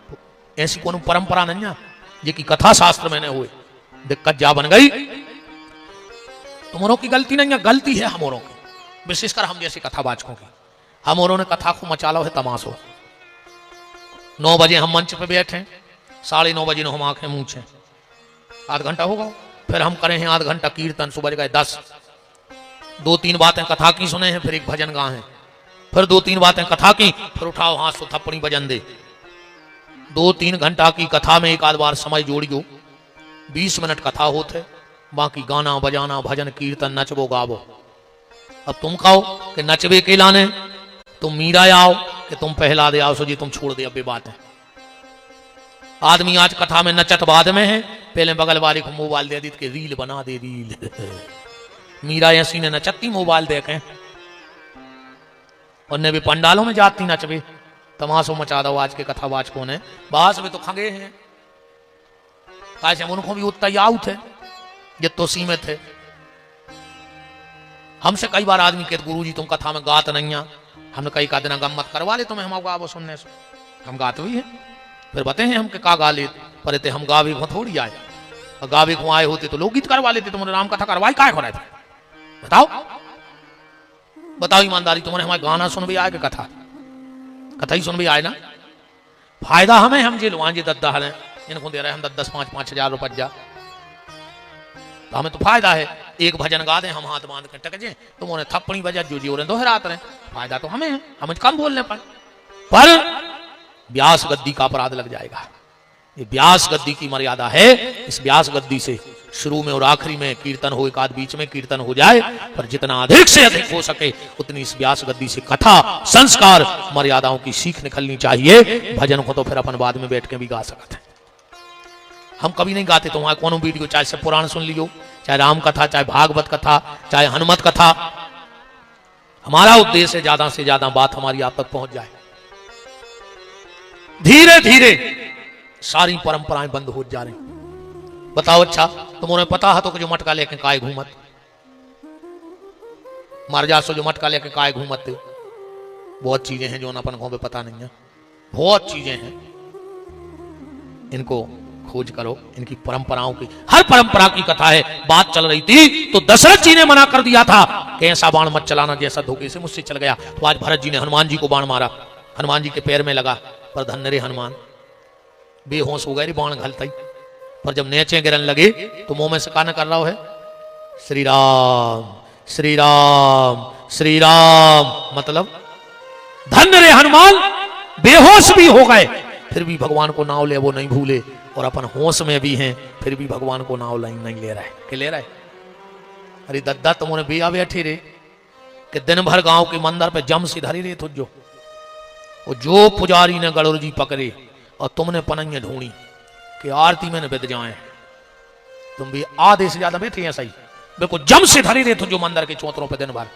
तो ऐसी कोनो परंपरा नहीं है ये की कथा शास्त्र मैंने हुए। दिक्कत जा बन गई, तुम्हारों की गलती नहीं है, गलती है हमोरों की, विशेषकर हम जैसे कथावाचकों की। हमोरों ने कथा को मचाला है तमाशो। 9 बजे हम मंच पे बैठे, 9:30 बजे हम आंखें मूछे, आध घंटा होगा, फिर हम करें हैं आध घंटा कीर्तन, सुबह गए 10, 2-3 बातें कथा की सुने हैं, फिर एक भजन गा है, फिर 2-3 बातें कथा की, फिर उठाओ हाथ से थप्पड़ी बजन दे। 2-3 घंटा की कथा में एक आध बार समय जोड़ियो, 20 मिनट कथा होते, बाकी गाना बजाना भजन कीर्तन नचबो गावो। अब तुम कहो कि नचबे के लाने, तुम मीरा आओ कि तुम पहला दे आओ, सो जी तुम छोड़ दे। अब बात है, आदमी आज कथा में नचत बाद में है, पहले बगल वाले को मोबाइल दे दी कि रील बना दे रील। मीरा ऐसी ने नचती मोबाइल देखे, उनने भी पंडालों में जाती नचबे, तमाशो मचा दो आज के कथावाचकों ने। बास में तो खंगे हैं, कैसे उनको भी उतना याऊ थे ये तो सीमित है। हमसे कई बार आदमी कहते गुरुजी तुम कथा में गात नहीं है, हमने कई का दिन गम्मत करवा ले तुम्हें, हम गावो सुनने से, हम गाते हुई है, फिर बते हैं हम के का गा ले, पर ते हम गावे को थोड़ी आए, गावे को आए होते तो लोकगीत करवा लेते, तुमने राम कथा करवाई काय हो रहे थे? बताओ बताओ ईमानदारी, तुम्हारे हमारे गाना सुन भी आए कि कथा ही सुन भी आए ना? फायदा हमें, हम जे लुआ जे दद्दा है इनको दे रहे हम 10-10, 5-5 हजार रुपया जा, तो हमें तो फायदा है। एक भजन गा दें हम हाथ बांध के टक जाए, तुम उन्हें थप्पड़ी बजा जो जी दोहरात रहे, फायदा तो हमें है, हमें कम बोलने पर व्यास गद्दी का अपराध लग जाएगा। ये व्यास गद्दी की मर्यादा है, इस व्यास गद्दी से शुरू में और आखिरी में कीर्तन हो, एक आध बीच में कीर्तन हो जाए, पर जितना अधिक से अधिक हो सके उतनी इस व्यास गद्दी से कथा, संस्कार, मर्यादाओं की सीख निकलनी चाहिए। भजन को तो फिर अपन बाद में बैठ के भी गा सकते हैं। हम कभी नहीं गाते तो वहां कौन वीडियो, चाहे सब पुराण सुन लियो, चाहे राम कथा, चाहे भागवत कथा, चाहे हनुमत कथा। हमारा उद्देश्य है ज्यादा से ज्यादा बात हमारी आप तक पहुंच जाए। धीरे धीरे सारी परंपराएं बंद हो जा रही। बताओ अच्छा, तुम्हें पता है तो जो मटका लेके काय घूमत, मर जा सो जो मटका लेके काय घूमत। बहुत चीजें हैं जो अपन को भी पता नहीं है, बहुत चीजें हैं, इनको खोज करो। इनकी परंपराओं की, हर परंपरा की कथा है। बात चल रही थी तो दशरथ जी ने मना कर दिया था कि ऐसा बाण मत चलाना जैसा धोखे से मुझसे चल गया। तो आज भरत जी ने हनुमान जी को बाण मारा, हनुमान जी के पैर में लगा, पर धन्य रे हनुमान बेहोश हो गए, बाण घलता ही। पर जब नेचे गिरन लगे तो मुंह में से कान कर रहा है श्री राम श्री राम श्री राम। मतलब धन्य रे हनुमान बेहोश भी हो गए, फिर भी भगवान को नाम ले वो नहीं भूले। और अपन होश में भी हैं, फिर भी भगवान को नाम नहीं ले रहा है। क्या ले रहा है? अरे दद्दा तुमने बिया बैठे रे कि दिन भर गांव के मंदिर पे जम से धरी रे तुझो। और जो पुजारी ने गड़ोर जी पकड़े और तुमने पनैया ढूंढी कि आरती में न बिद जाए, तुम भी आधे से ज्यादा बैठे हैं सही, बिल्कुल जम से धरी रे तुझो मंदिर के चौतरों पे दिन भर।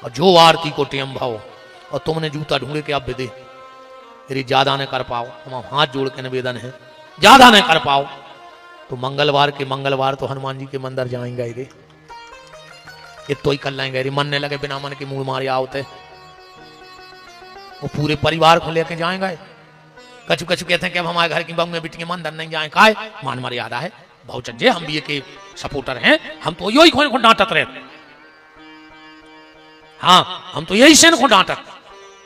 और जो आरती को टेम भाव और तुमने जूता ढूंढे के अब बिदे, यदि ज्यादा न कर पाओ, हम हाथ जोड़ के निवेदन है, ज्यादा न कर पाओ तो मंगलवार के मंगलवार तो हनुमान जी के मंदिर जाएंगे रे, ये तो ही कर लाएंगे रे। मनने लगे बिना मन के मूड मारे आओते, वो पूरे परिवार को लेके जाएंगे। कछु कछु कहते हैं कि अब हमारे घर की बहू में बेटी के मंदिर नहीं जाए, काय मान मर्यादा है भाव चज्जे, हम भी ये के सपोर्टर हैं, हम तो यही को डांटत रहे। हाँ, हम तो यही से को डांटत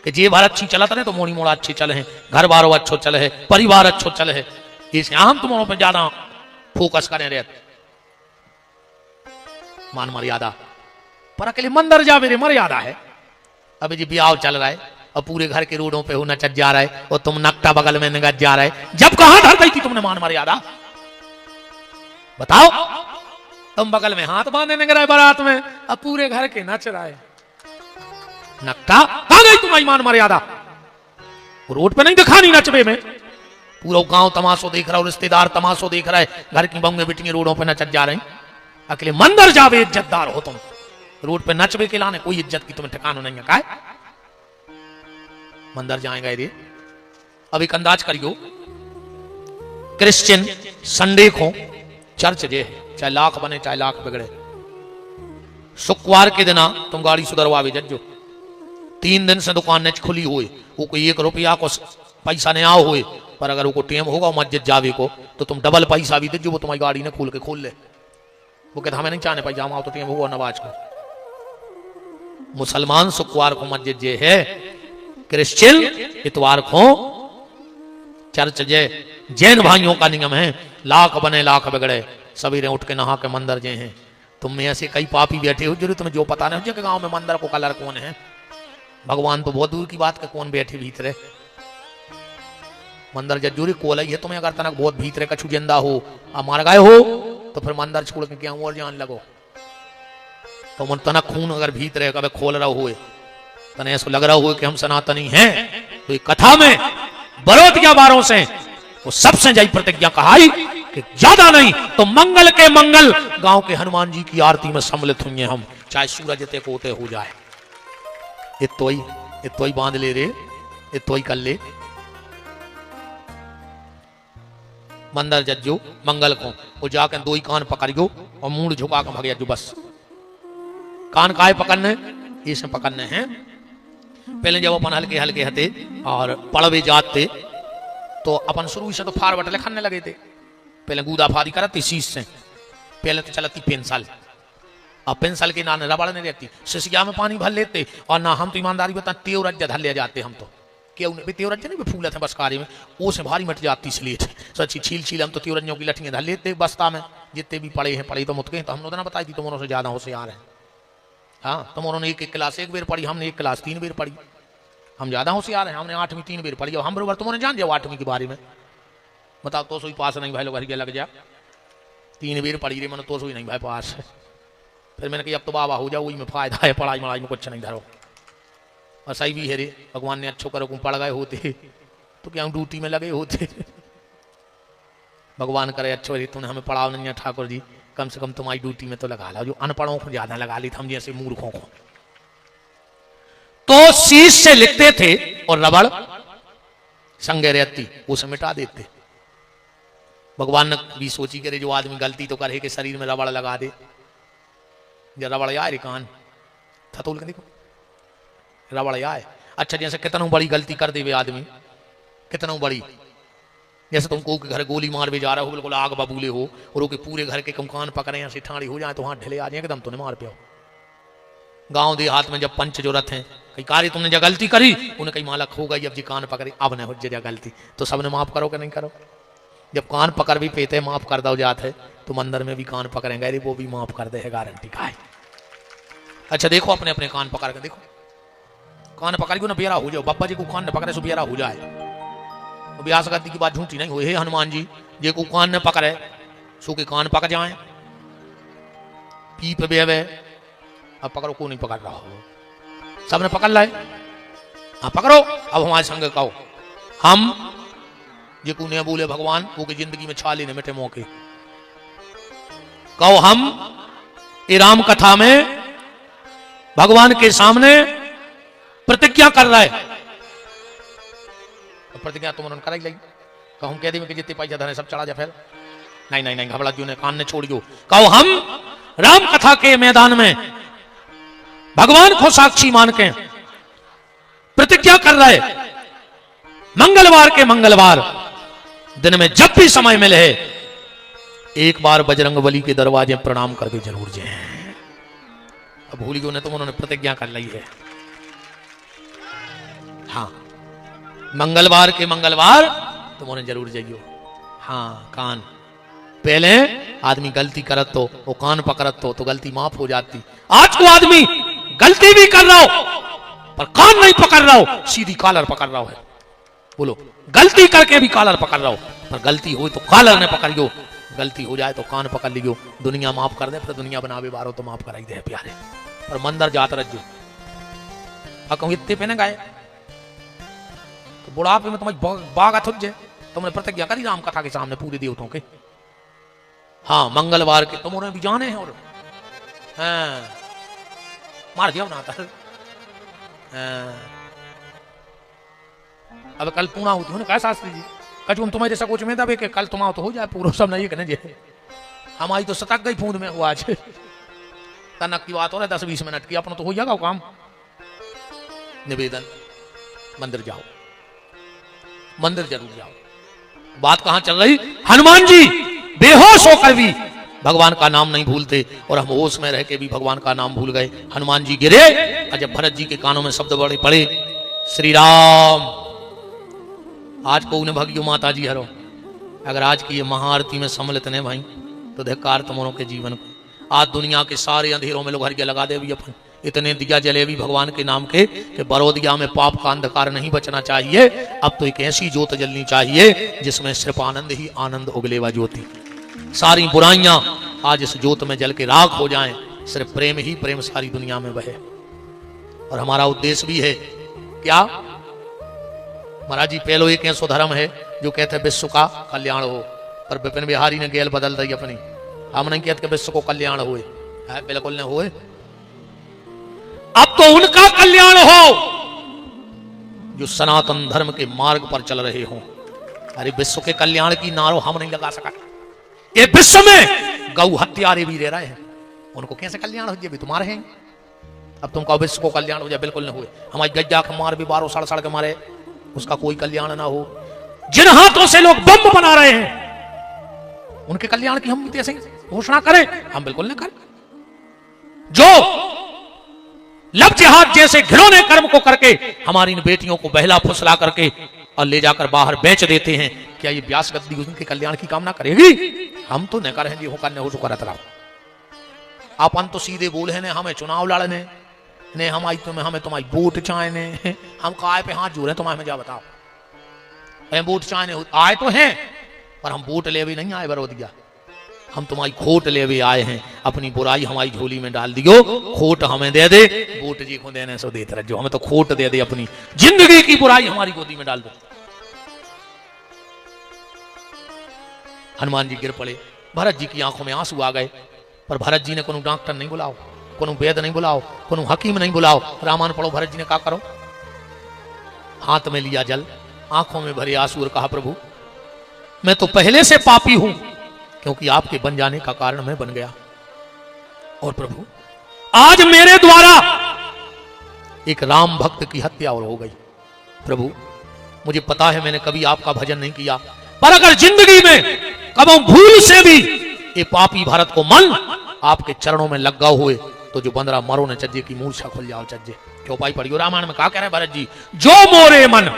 कि जे बार अच्छी चलत रहे तो मोड़ी मोड़ा अच्छे चले हैं, घर बारो अच्छो चले है, परिवार अच्छो चले है, इसलिए हम तुम्हारों पर ज्यादा फोकस करें रहे। मान मर्यादा पर अकेले मंदिर जावे रे मर्यादा है। अभी जी ब्याह चल रहा है और पूरे घर के रोडों पे नचत जा रहा है और तुम नकटा बगल में नगत जा रहा है। जब कहां धर गई थी तुमने मान मर्यादा? बताओ। तुम बगल में हाथ बांधे निकल रहे बारात में, अब पूरे घर के नच रहा है। नकटा कहां गई तुम्हारी मान मर्यादा? रोड पे नहीं दिखानी नचबे में, पूरा गांव तमाशो देख रहा है, रिश्तेदार तमाशो देख रहा है, घर की बंगे बेटी रोडों पे नचत जा रहे हैं। अकेले मंदिर जावे इज्जतदार हो तुम, रोड पे नचबे के लाने कोई इज्जत की तुम्हें ठिकाना नहीं है। काय मंदिर जाएंगे रे? अब एक अंदाज करियो, क्रिश्चियन संडे को चर्च जे चाहे लाख बने चाहे लाख बिगड़े, शुक्रवार के दिन तुम गाड़ी सुधरवावे जज्जो, 3 दिन से दुकान नेच खुली हुई, वो कोई 1 रुपया को पैसा नहीं आओ हुए, पर अगर वो टेम होगा मस्जिद जावे को तो तुम डबल पैसा भी दे जो वो तुम्हारी गाड़ी ने खोल ले। वो कहता हमें नहीं चाहने पैसा आओ तो टेम होगा नवाज को। मुसलमान शुक्रवार को मस्जिद जे है, क्रिश्चियन इतवार को चर्च जे। जैन भाइयों का नियम है लाख बने लाख बिगड़े, सवेरे उठ के नहा के मंदिर जे हैं। तुम में ऐसे कई पापी बैठे हो जो तुम्हें जो पता नहीं हो कि गांव में मंदिर को कलर कौन है। भगवान तो बहुत दूर की बात के कौन बैठे भीतरे मंदिर जजूरी कोलई है। तुम्हें अगर तनक बहुत भीतरे कछु जिंदा हो अब मार गए हो तो फिर मंदिर छोड़ के क्या और जान लगो। तो मन तनक खून अगर भीतरे कभी खोल रहा हुए तने ऐसा लग रहा हुए कि हम सनातनी हैं, तो कथा में बरोतिया बारों से वो सबसे जाई प्रतिज्ञा कहाई कि ज्यादा नहीं तो मंगल के मंगल गांव के हनुमान जी की आरती में सम्मिलित हुए हम, चाहे सूरज ते कोते हो जाए। इतोई बांध ले रे, इतोई कर ले। मंदिर जज्जो मंगल को वो जाकर 2 ही कान पकड़ियो और मुंह झुका कर भगया जो। बस कान काय पकड़ने, इसे पकड़ने हैं। पहले जब अपन हल्के हल्के हते और पड़वे जाते तो अपन शुरू से तो फार बटले खाने लगे थे। पहले गूदा फारी करती शीश से, पहले तो चलती पेंसिल, अब पेंसिल के ना रबड़ नहीं रहती, सिसिया में पानी भर लेते। और ना हम तो ईमानदारी बता तेव रज्जा धर ले जाते। हम तो क्यों तेव रज्जा नहीं फूले थे बस कार्य में, वो से भारी मट जाती इसलिए सच्ची छील छील हम तो तेवरंजों की लठियां धर लेते बस्ता में। जितने भी पड़े हैं पढ़े तो मुत गए, तो हमने ना बताई थी तुमों से ज्यादा होशियार है। हाँ, तुम उन्होंने 1 क्लास 1 बेर पढ़ी, हमने 1 क्लास 3 बेर पढ़ी। हम ज्यादा होशियार हैं, हमने 8वीं 3 बेर पढ़ी। हम बरोबर तुमने जान जाओ 8वीं के बारे में। बताओ तो सोई पास नहीं भाई लोग हरिया लग जा। 3 बेर पढ़ी रे मैंने तो सोई नहीं भाई पास। फिर मैंने कहा अब तो बाबा हो जाओ, वही में फायदा है, पढ़ाई मढ़ाई में कुछ नहीं धरो। और सही भी है रे, भगवान ने अच्छो करो पढ़ गए होते तो क्या ड्यूटी में लगे होते। भगवान करे अच्छो रे तुमने हमें पढ़ाओ नहीं है ठाकुर जी, कम से कम तुम्हारी ड्यूटी में तो लगा लो, जो अनपढ़ों को ज्यादा लगा ली हम जैसे मूर्खों को। तो शीश से लिखते थे और रबड़ संगे रहती उसे मिटा देते। भगवान ने भी सोची करे जो आदमी गलती तो करे कि शरीर में रबड़ लगा दे, जब रबड़ आए रे कान थतोल के देखो रबड़ आए। अच्छा जैसे कितना बड़ी गलती कर दे वे आदमी, कितना बड़ी, जैसे तुमको घर गोली मार भी जा रहा हो, बिल्कुल आग बबूले हो और के पूरे घर के कान पकड़े यहाँ से ठाड़ी हो जाए तो हाथ ढिले आ जाए एकदम तुमने मार पे। गांव देहात में जब पंच जो रथ हैं कई कार्य तुमने जब गलती करी उन्हें कई मालक हो गई, अब जी कान पकड़े अब न हो जा गलती तो सबने माफ करो कि नहीं करो। जब कान पकड़ भी पेते माफ कर दो जाते तो मंदिर में भी कान पकड़ेंगे, अरे वो भी माफ कर दे है, गारंटी का है। अच्छा देखो अपने अपने कान पकड़ के देखो, कान पकड़ के ना बेरा हो जाओ, बाबा जी को कान न पकड़े सो बेरा हो जाए। व्यास गति की बात झूठी नहीं हो, हे हनुमान जी जे को कान न पकड़े सो के कान पकड़ जाए, पीप बेवे अब पकड़ो, को नहीं पकड़ रहा हो, सबने पकड़ लाए, हाँ पकड़ो। अब हमारे संग कहो हम जे को ने बोले भगवान वो की जिंदगी में छा लेने मिटे मौके, कहो हम ये राम कथा में भगवान के सामने प्रतिज्ञा कर रहा है। प्रतिज्ञा तुम उन्होंने कराई लगी, कहूं कह दी कि जितने पैसा धने सब चढ़ा जा फिर नहीं नहीं नहीं घबरा क्यों ने कान ने छोड़ दो। कहो हम राम कथा के मैदान में भगवान को साक्षी मान के प्रतिज्ञा कर रहे, मंगलवार के मंगलवार दिन में जब भी समय मिले एक बार बजरंगबली के दरवाजे प्रणाम करके जरूर जाए। अब भूल गए तो उन्होंने प्रतिज्ञा कर ली है। हाँ मंगलवार के मंगलवार तुम उन्हें जरूर जाइयो। हाँ कान पहले आदमी गलती करत तो वो कान पकड़त तो गलती माफ हो जाती। आज को आदमी गलती भी कर रहा हो पर कान नहीं पकड़ रहा हो, सीधी कॉलर पकड़ रहा है। बोलो गलती करके भी कॉलर पकड़ रहा हो, पर गलती हो तो कॉलर ने पकड़ियो, गलती हो जाए तो कान पकड़ लियो। दुनिया माफ कर दे फिर दुनिया बनावे बारो तो माफ कराई दे प्यारे, पर मंदिर जात रहो। अब कहूँ इतने पे न गाए तो बुढ़ापे में तुम्हारी बाग अथुज जाए। तुमने प्रतिज्ञा करी राम कथा के सामने पूरे देवताओं के। हाँ मंगलवार के तुम उन्हें भी जाने हैं और मार दिया ना था। अब कल पूना होती हो ना, कहा शास्त्री जी कचुम तुम्हें जैसा कुछ में दबे कि कल तुम आओ तो हो जाए पूरा सब नहीं कहने जे हमारी तो सतक गई फूंद में हुआ आज। तनक की बात हो रहा है 10-20 मिनट की, अपना तो हो जाएगा काम। निवेदन मंदिर जाओ, मंदिर जरूर जाओ। बात कहां चल रही, हनुमान जी बेहोश होकर भी भगवान का नाम नहीं भूलते और हम होश में रह के भी भगवान का नाम भूल गए। हनुमान जी गिरे और जब भरत जी के कानों में शब्द बड़े पड़े श्री राम। आज को उन्हें भगियो माता जी हरो, अगर आज की ये महाआरती में सम्मिलित ने भाई तो धिक्कार तुमरों के जीवन को। आज दुनिया के सारे अंधेरों में लोग हरिया लगा दे भी अपन, इतने दिया जले भी भगवान के नाम के कि बरोदिया में पाप का अंधकार नहीं बचना चाहिए। अब तो एक ऐसी ज्योत जलनी चाहिए जिसमें सिर्फ आनंद ही आनंद उगले व ज्योति। सारी बुराइयां आज इस ज्योत में जल के राख हो जाएं, सिर्फ प्रेम ही प्रेम सारी दुनिया में बहे। और हमारा उद्देश्य भी है क्या महाराज जी, पहलो एक ऐसा धर्म है जो कहते हैं विश्व का कल्याण हो, पर विपिन बिहारी ने गेल बदल दी अपनी। हम नहीं कहते विश्व को कल्याण हुए, बिल्कुल नहीं हुए। अब तो उनका कल्याण हो जो सनातन धर्म के मार्ग पर चल रहे हो। अरे विश्व के कल्याण की नारो हम नहीं लगा सका। ये विश्व में गौ हत्यारे भी रह रहे हैं, उनको कैसे कल्याण हो जाए, तुम्हारे हैं। अब तुम कहो विश्व को कल्याण हो जाए, बिल्कुल नहीं हुए। हमारी गज्जा के मार भी 12 सड़ के मारे, उसका कोई कल्याण ना हो। जिन हाथों से लोग बम बना रहे हैं उनके कल्याण की हम ऐसे घोषणा करें, हम बिल्कुल नहीं करें। जो लब जिहाद जैसे घिनौने कर्म को करके हमारी इन बेटियों को बहला फुसला करके और ले जाकर बाहर बेच देते हैं, क्या ये व्यास गद्दी उनके कल्याण की कामना करेगी? हम तो नहीं करेंगे, हो करने हो तो करत रहो। अपन तो सीधे बोले ने हमें चुनाव लड़ने ने, हमें तुम्हारी वोट चाहने, हम काय पे हाथ जोड़े तुम्हारे में जा बताओ। वोट चाहने आए तो हैं पर हम वोट ले भी नहीं आए बरोदिया। हम तुम्हारी खोट ले भी आए हैं, अपनी बुराई हमारी झोली में डाल दियो, खोट हमें दे दे, वोट जी को देने सो देते रहो, हमें तो खोट दे दे, अपनी जिंदगी की बुराई हमारी गोदी में डाल दो। हनुमान जी गिर पड़े, भरत जी की आंखों में आंसू आ गए, पर भरत जी ने कोनो डॉक्टर नहीं बुलाओ, कोनो वैद नहीं बुलाओ, कोनो हकीम नहीं बुलाओ, रामायण पढ़ो। भरत जी ने क्या करो, हाथ में लिया जल, आंखों में भरे आंसू और कहा प्रभु मैं तो पहले से पापी हूं, क्योंकि आपके बन जाने का कारण मैं बन गया, और प्रभु आज मेरे द्वारा एक राम भक्त की हत्या और हो गई। प्रभु मुझे पता है मैंने कभी आपका भजन नहीं किया, पर अगर जिंदगी में कभी भूल से भी ये पापी भारत को मन आपके चरणों में लगा हुए, तो जो बंदरा मरो न चज्जे की मूर्छा खुल जाओ चज्जे। चौपाई पढ़ियो रामायण में, कहा कह रहे भरत जी, जो मोरे मन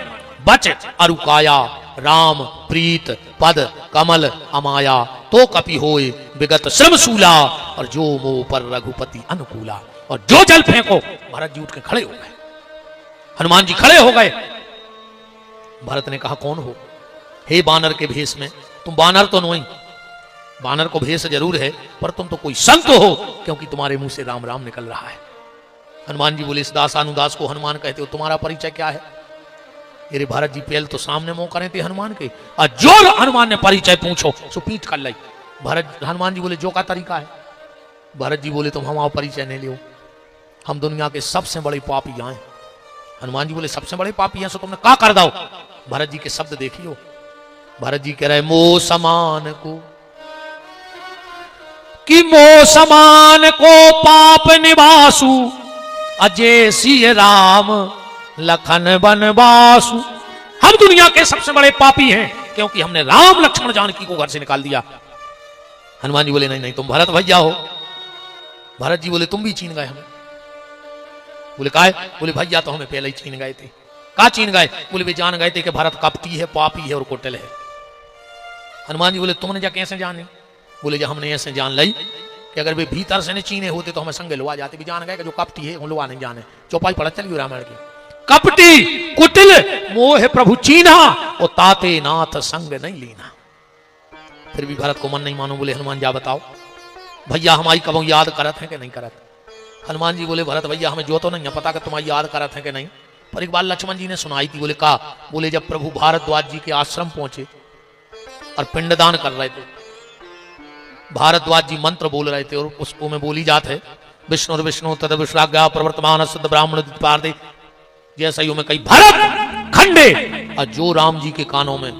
बच अरुकाया, राम प्रीत पद कमल अमाया, तो कपि होए विगत श्रम सूला, और जो मोह पर रघुपति अनुकूला। और जो जल फेंको, भरत जी उठ के खड़े हो गए, हनुमान जी खड़े हो गए। भरत ने कहा कौन हो? हे बानर के भेष में, तुम बानर तो नहीं, बानर को भेष जरूर है, पर तुम तो कोई संत हो, क्योंकि तुम्हारे मुंह से राम राम निकल रहा है। हनुमान जी बोले इस दास अनुदास को हनुमान कहते हो, तुम्हारा परिचय क्या है? मेरे भारत जी पहले तो सामने मुंह करे थे हनुमान के, और जो हनुमान ने परिचय पूछो सो पीठ कर लाई। भरत हनुमान जी बोले जो का तरीका है? भरत जी बोले तुम हमारा परिचय नहीं लियो, हम दुनिया के सबसे बड़े पापी यहाँ हैं। हनुमान जी बोले सबसे बड़े पापी हैं, सो तुमने क्या कर दो? भरत जी के शब्द देखियो, भरत जी कह रहे मोह समान को, कि मोह समान को पाप निवासु, अजय सिय राम लखन बनवासु। हम दुनिया के सबसे बड़े पापी हैं, क्योंकि हमने राम लक्ष्मण जानकी को घर से निकाल दिया। हनुमान जी बोले नहीं नहीं तुम भरत भैया हो। भरत जी बोले तुम भी छीन गए हमें। बोले काहे? बोले भैया तो हमें पहले ही छीन गए थे। का छीन गए? बोले वे जान गए थे कि भरत कपटी है, पापी है और कुटिल है। हनुमान जी बोले तुमने जा कैसे जाने? बोले जा हमने ऐसे जान ली कि अगर वे भीतर से नहीं चीने होते तो हमें संगे लुआ जाते, भी जान गए कि जो कपटी है लुआ नहीं जाने। चौपाई पढ़ा चलिए रामायण की, कपटी कुटिल मोह प्रभु चीना, और ताते नाथ संग नहीं लीना। फिर भी भरत को मन नहीं मानो, बोले हनुमान जा बताओ भैया हमारी कब याद करत है कि नहीं करत? हनुमान जी बोले भरत भैया हमें जो तो नहीं है पता कि तुम्हारी याद करत है कि नहीं, पर एक बार लक्ष्मण जी ने सुनाई थी। बोले का? बोले जब प्रभु भारद्वाज जी के आश्रम पहुंचे और पिंडदान कर रहे थे, भारद्वाज जी मंत्र बोल रहे थे और उसको में बोली जात है विष्णु विष्णु तद विश्राज्ञा प्रवर्तमान शुद्ध ब्राह्मण पारदे। जैसा ही में कही भरत खंडे, और जो राम जी के कानों में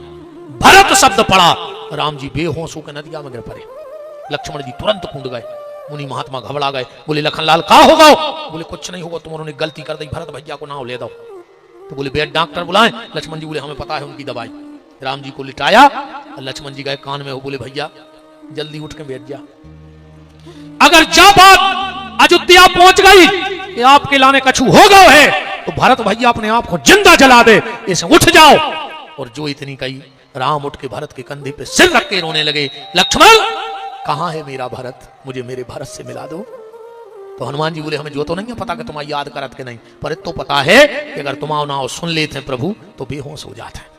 भरत शब्द पड़ा, राम जी बेहोश होकर नदिया में गिर पड़े। लक्ष्मण जी तुरंत कूद गए, मुनि महात्मा घबरा गए। बोले लखनलाल का होगा? बोले कुछ नहीं होगा, तुम उन्होंने गलती कर दी, भरत भैया को नाव ले दो। तो बोले बेड डॉक्टर बुलाएं। लक्ष्मण जी बोले हमें पता है उनकी दवाई। राम जी को लिटाया और लक्ष्मण जी गए कान में, हो बोले भैया जल्दी उठ के बैठ जा, अगर जब बात अयोध्या पहुंच गई कि आपके लाने कछु हो गए है तो भरत भैया अपने आप को जिंदा जला दे, इसे उठ जाओ। और जो इतनी कही, राम उठ के भरत के कंधे पे सिर रख के रोने लगे, लक्ष्मण कहां है मेरा भरत, मुझे मेरे भरत से मिला दो। तो हनुमान जी बोले हमें जो तो नहीं है पता कि तुम्हारी याद करत के नहीं, पर तो पता है कि अगर तुम्हारा नाम सुन लेते हैं प्रभु तो बेहोश हो जाते हैं।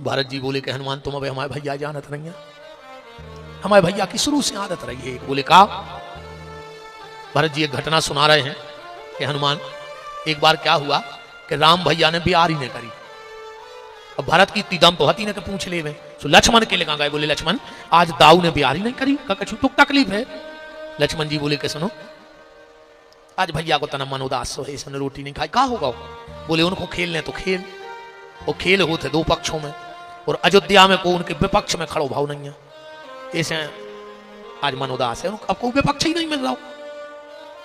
भरत जी बोले कि हनुमान तुम अबे हमारे भैया जानत नहीं है, हमारे भैया की शुरू से आदत रही है। बोले का? भरत जी एक घटना सुना रहे हैं कि हनुमान एक बार क्या हुआ कि राम भैया ने बियारी ने करी, अब भरत की इतनी दम तो हती ने के पूछ ले, तो लक्ष्मण के लिए गए। बोले लक्ष्मण आज दाऊ ने बियारी नहीं करी, का कछु तो तकलीफ है? लक्ष्मण जी बोले कि सुनो आज भैया को तना मन उदास है, इसने रोटी नहीं खाई, का होगा? बोले उनको खेलने तो खेल, वो खेल होते दो पक्षों में, और अयोध्या में को उनके विपक्ष में खड़ो भाव नहीं है, ऐसे आज मन उदास है, अब कोई विपक्ष ही नहीं मिल रहा।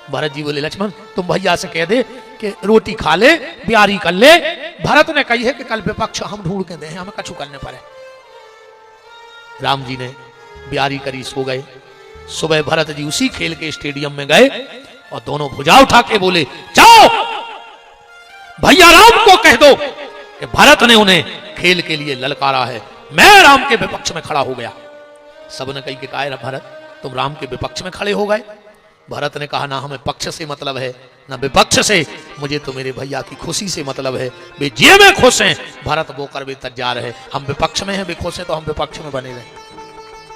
भरत जी बोले लक्ष्मण तुम भैया से कह दे कि रोटी खा ले, बियारी कर ले। भरत ने कही है कि कल विपक्ष हम ढूंढ के दे, हमें कछु करने पड़े। राम जी ने बियारी करी, सो गए। सुबह भरत जी उसी खेल के स्टेडियम में गए और दोनों भुजा उठा के बोले जाओ भैया राम को कह दो कि भरत ने उन्हें खेल के लिए ललकारा है, मैं राम के विपक्ष में खड़ा हो गया। सबने कही कि काय भरत तुम राम के विपक्ष में खड़े हो गए? भरत ने कहा ना हमें पक्ष से मतलब है ना विपक्ष से, मुझे तो मेरे भैया की खुशी से मतलब है। वे जे में खुश हैं भरत वो कर वे तैयार है, हम विपक्ष में हैं वे खुश हैं तो हम विपक्ष में बने रहे।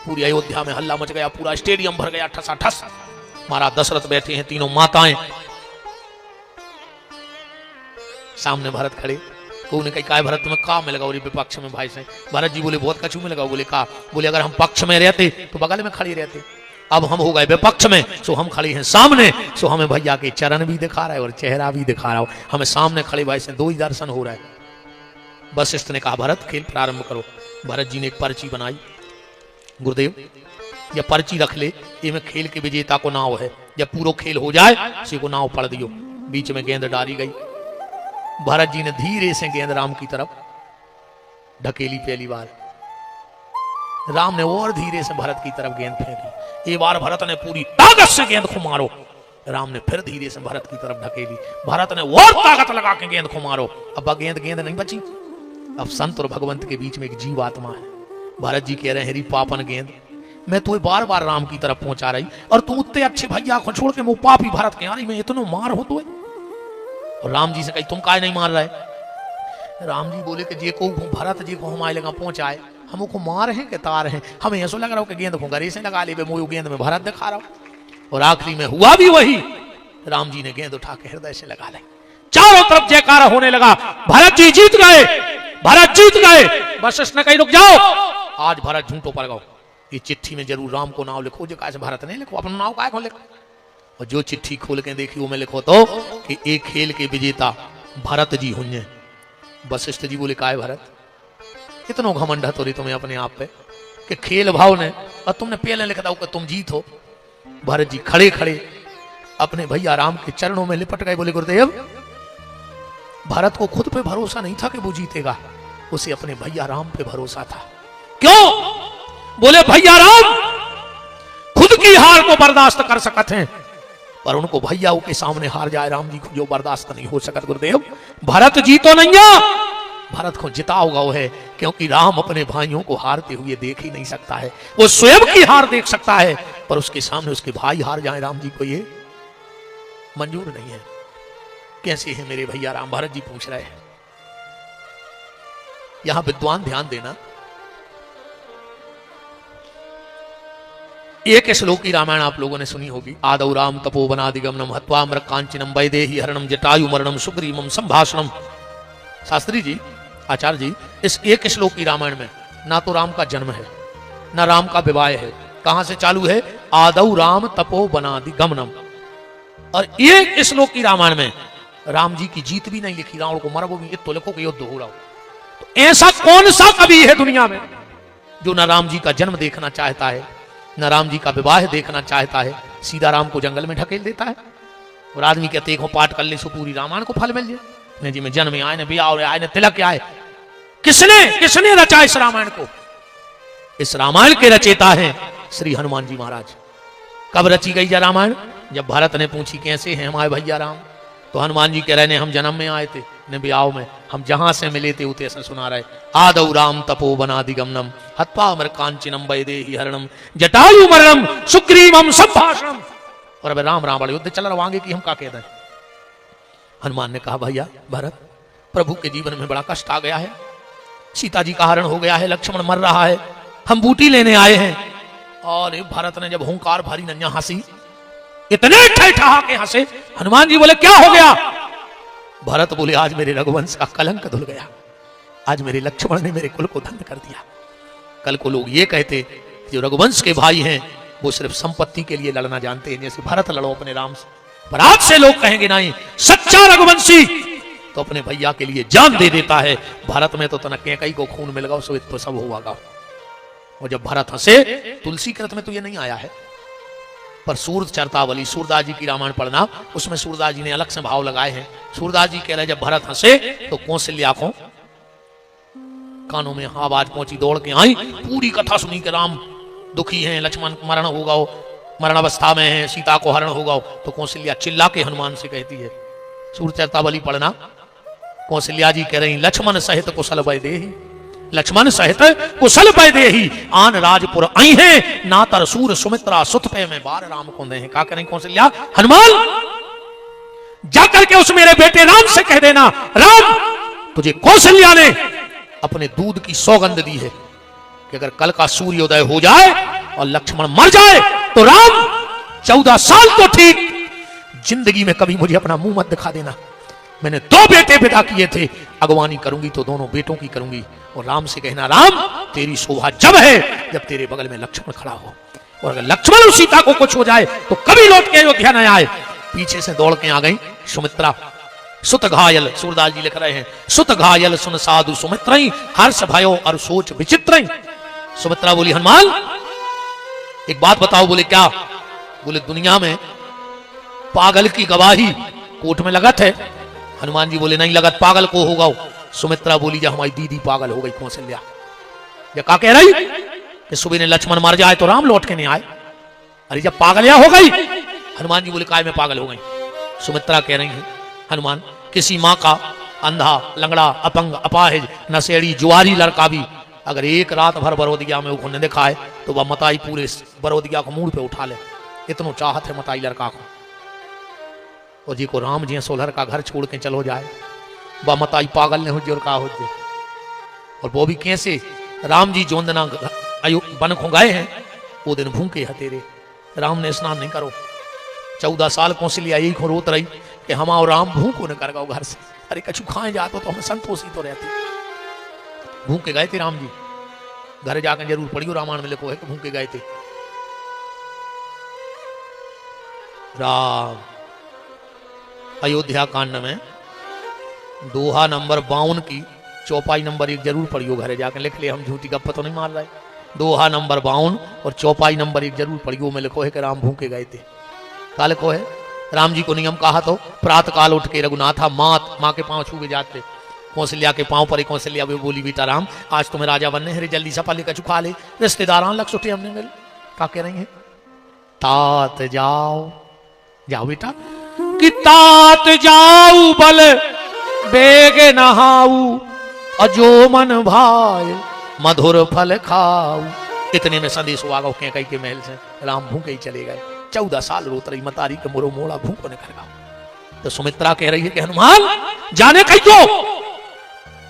पूरी अयोध्या में हल्ला मच गया, पूरा स्टेडियम भर गया ठसाठस। महाराज दशरथ बैठे हैं, तीनों माताएं सामने भरत खड़े। को ने कहा भरत तुम्हें का में लगा विपक्ष में भाई से? भरत जी बोले बहुत कछू में लगा। बोले का? बोले अगर हम पक्ष में रहते तो बगल में खड़े रहते, अब हम हो गए विपक्ष में, सो हम खड़े हैं सामने, सो हमें भैया के चरण भी दिखा रहा है और चेहरा भी दिखा रहा हो, हमें सामने खड़े भाई से दो ही दर्शन हो रहा है। वशिष्ठ ने कहा भरत खेल प्रारंभ करो। भरत जी ने एक पर्ची बनाई, गुरुदेव यह पर्ची रख ले, ये में खेल के विजेता को नाव है, जब पूरा खेल हो जाए उसी को नाव पढ़ दियो। बीच में गेंद डाली गई, भरत जी ने धीरे से गेंद राम की तरफ ढकेली। पहली बार राम ने और धीरे से भरत की तरफ गेंद फेंकी। एक बार भरत ने पूरी ताकत से गेंद को मारो, राम ने फिर धीरे से भरत की तरफ ढकेली। भरत ने और ताकत लगा के गेंद को मारो। अब गेंद नहीं बची। अब संत और भगवंत के बीच में एक जीव आत्मा है। भरत जी कह रहे हैं, पापन गेंद मैं तुम्हें बार बार राम की तरफ पहुंचा रही, और तुम उतने अच्छे भैया को छोड़ के वो पापी भरत के आ रही, मैं इतना मार हो तो। और राम जी से कही तुम काहे नहीं मार रहे? राम जी बोले कि जे को भरत जी को हमारे लगा पहुंचाए, हमको मार हैं कि तार हैं, हमें ऐसा लग रहा हो कि गेंद को गरे से लगा ले, वो गेंद में भरत दिखा रहा हूं। और आखिरी में हुआ भी वही, राम जी ने गेंद उठा के हृदय से लगा ली। चारों तरफ जयकारा होने लगा, भरत जी जीत गए, भरत जीत गए। वशिष्ठ ने कही रुक जाओ, आज भरत झूठों पर गो, ये चिट्ठी में जरूर राम को नाम लिखो, जो कैसे भरत नहीं लिखो, अपना नाम काय को लिखो। और जो चिट्ठी खोल के देखी वो में लिखो तो कि एक खेल के विजेता भरत जी हुए। वशिष्ठ जी बोले काय भरत, इतना घमंड तो रही तुम्हें अपने आप पे कि खेल भाव ने, और तुमने पहले लिखा था कि तुम जीत हो। भरत जी खड़े खड़े अपने भैया राम के चरणों में लिपट गए। बोले गुरुदेव, भरत को खुद पे भरोसा नहीं था कि वो जीतेगा, उसे अपने भैया राम पे भरोसा था। क्यों? बोले भैया राम खुद की हार को बर्दाश्त कर सकते हैं, पर उनको भैयाओं के सामने हार जाए राम जी को जो बर्दाश्त नहीं हो सकता। गुरुदेव भरत जी तो नहीं है, भरत को जिता होगा वो है, क्योंकि राम अपने भाइयों को हारते हुए देख ही नहीं सकता है, वो स्वयं की हार देख सकता है, पर उसके सामने उसके भाई हार जाए राम जी को ये मंजूर नहीं है। कैसे है मेरे भैया राम? भरत जी पूछ रहे हैं। यहां विद्वान ध्यान देना, एक श्लोक की रामायण आप लोगों ने सुनी होगी। आदौ राम तपोवनादिगमनम हत्वा मृकांचनम वैदेही हरणम जटायु मरणम सुग्रीवम संभाषणम। शास्त्री जी, आचार्य जी, इस एक श्लोक की रामायण में ना तो राम का जन्म है, ना राम का विवाह है। कहां से चालू है? आदौ राम तपोवनादिगमनम। और एक श्लोक की रामायण में राम जी की जीत भी नहीं लिखी, रावण को मरो भी तो लिखो कि युद्ध हो रहा हो। तो ऐसा कौन सा कवि है दुनिया में जो ना राम जी का जन्म देखना चाहता है, न राम जी का विवाह देखना चाहता है, सीधा राम को जंगल में ढकेल देता है। और आदमी कहते हैं पाठ कर ले सो पूरी रामायण को फल मिल जाए। ने जी में जन्म आए, ने ब्याह आए, ने तिलक आए। किसने रचा इस रामायण को? इस रामायण के रचेता हैं श्री हनुमान जी महाराज। कब रची गई यह रामायण? जब भरत ने पूछी कैसे हैं हमारे भैया राम, तो हनुमान जी कह रहे ने हम जन्म में आए थे, ने ब्याह में, हम जहां से मिले थे उते से सुना रहे। आदौ राम तपोवनादिगमनम हत्वा मृकांचनम वैदेही हरणम जटायु मरणम सुग्रीवम संभाषणम। और अब राम रावण युद्ध चल रहा, आगे की हम क्या कहते हैं? हनुमान ने कहा भैया भरत, प्रभु के जीवन में बड़ा कष्ट आ गया है, सीता जी का हरण हो गया है, लक्ष्मण मर रहा है, हम बूटी लेने आए हैं। और भरत ने जब हुंकार भरी नन्या हंसी, इतने ठहा के हंसे। हनुमान जी बोले क्या हो गया? भरत बोले आज मेरे रघुवंश का कलंक धुल गया, आज मेरे लक्ष्मण ने मेरे कुल को धन्य कर दिया। कल को लोग ये कहते जो रघुवंश के भाई हैं वो सिर्फ संपत्ति के लिए लड़ना जानते हैं, जैसे भरत लड़ो अपने राम से, पर आज से लोग कहेंगे नहीं, सच्चा रघुवंशी तो अपने भैया के लिए जान दे देता है। भारत में तो तना कैकई को खून मिल गया, सो तो सब होगा। और जब भरत हंसे, तुलसी कृत में तो ये नहीं आया है, पर सूर्य चरतावली सूरदास जी की रामायण पढ़ना, उसमें सूरदास जी ने अलग से भाव लगाए हैं। सूरदास जी कह रहे जब भरत हंसे तो कौशल्या को कानों में आवाज पहुंची, दौड़ के आई, पूरी कथा सुनी कि राम दुखी हैं, लक्ष्मण मरण होगा, मरणावस्था में है, सीता को हरण होगा। तो कौशल्या चिल्ला के हनुमान से कहती है, सूर्य चरतावली पढ़ना, कौशल्या जी कह रही लक्ष्मण सहित कुशल वैदेही, लक्ष्मण सहित कुशल वैदेही आन राजपुर आई हैं, ना तर सूर सुमित्रा सुत पे में बार राम को दे हैं। क्या करें कौशल्या? हनुमान जाकर के उस मेरे बेटे राम से कह देना, राम तुझे कौशल्या ने अपने दूध की सौगंध दी है कि अगर कल का सूर्योदय हो जाए और लक्ष्मण मर जाए तो राम 14 साल तो ठीक, जिंदगी में कभी मुझे अपना मुंह मत दिखा देना। मैंने 2 बेटे पैदा किए थे, अगवानी करूंगी तो दोनों बेटों की करूंगी। और राम से कहना, राम तेरी शोभा जब है जब तेरे बगल में लक्ष्मण खड़ा हो, और अगर लक्ष्मण और सीता को कुछ हो जाए तो कभी लौट के अयोध्या न आए। पीछे से दौड़ के आ गई सुमित्रा। सुत घायल, सूरदास जी लिख रहे हैं, सुत घायल सुन साधु सुमित्रई, हर्ष भयो और सोच विचित्रई। सुमित्रा बोली, हनुमान एक बात बताओ। बोले क्या? बोले दुनिया में पागल की गवाही कोर्ट में लगत है। हनुमान जी बोले नहीं लगत, पागल को होगा। सुमित्रा बोली, जब हमारी दीदी पागल हो गई कौशल्या, या क्या कह रही कि सुबह ने लक्ष्मण मर जाए तो राम लौट के नहीं आए। अरे जब पागलिया हो गई। हनुमान जी बोले, काय में पागल हो गई? सुमित्रा कह रही है, हनुमान किसी माँ का अंधा, लंगड़ा, अपंग, अपाहिज, नशेड़ी, जुआरी लड़का भी अगर एक रात भर बरोदिया में उन्हें दिखाए तो वह मताई पूरे बरोदिया को मूड पे उठा ले। इतनो चाहत है मताई लड़का को। और जी को राम जी 16 का घर छोड़ के चलो जाए, वह मताई पागल ने हो जी और का हो जी। और वो भी कैसे? राम जी जोंदना वन को गए हैं, वो दिन भूखे है तेरे, राम ने स्नान नहीं करो। 14 साल कौशल्या यही को रोत रही कि हम और राम भूखो न कर गो घर से। अरे कछु खाए जातो तो हम संतोषी तो रहते। भूखे गए थे राम जी, घर जाकर जरूर पढ़ियो, रामायण में लिखो है कि भूखे गए थे। राम अयोध्या कांड में दोहा नंबर 52 की चौपाई नंबर 1 जरूर पढ़ियो, घरे जाकर लिख ले, हम झूठी गप्पा तो नहीं मार रहे। दोहा नंबर 52 और चौपाई नंबर 1 जरूर पढ़ियो, में लिखो है कि राम भूखे गए थे। का लिखो है? राम जी को नियम कहा तो प्रातः काल उठ के रघुनाथा माँ के पांव छू के जाते, कौशल्या के पांव पर। कौशल्या भी बोली, बेटा राम आज तुम्हें राजा बनने है, जल्दी सपा लेकर चुका ले, रिश्तेदार लक्ष्य उठे हमने मिल। क्या कह रही है? तात जाओ, जाओ बेटा, कि तात जाऊ बल बेग नहाऊ, अजो मन भाई मधुर फल खाऊ। इतने में संदेश हुआ गो कैकई के महल से, राम भूखे ही चले गए। 14 साल रोत रही मतारी के मोरो मोड़ा भूखो ने कर। तो सुमित्रा कह रही है कि हनुमान जाने कही तो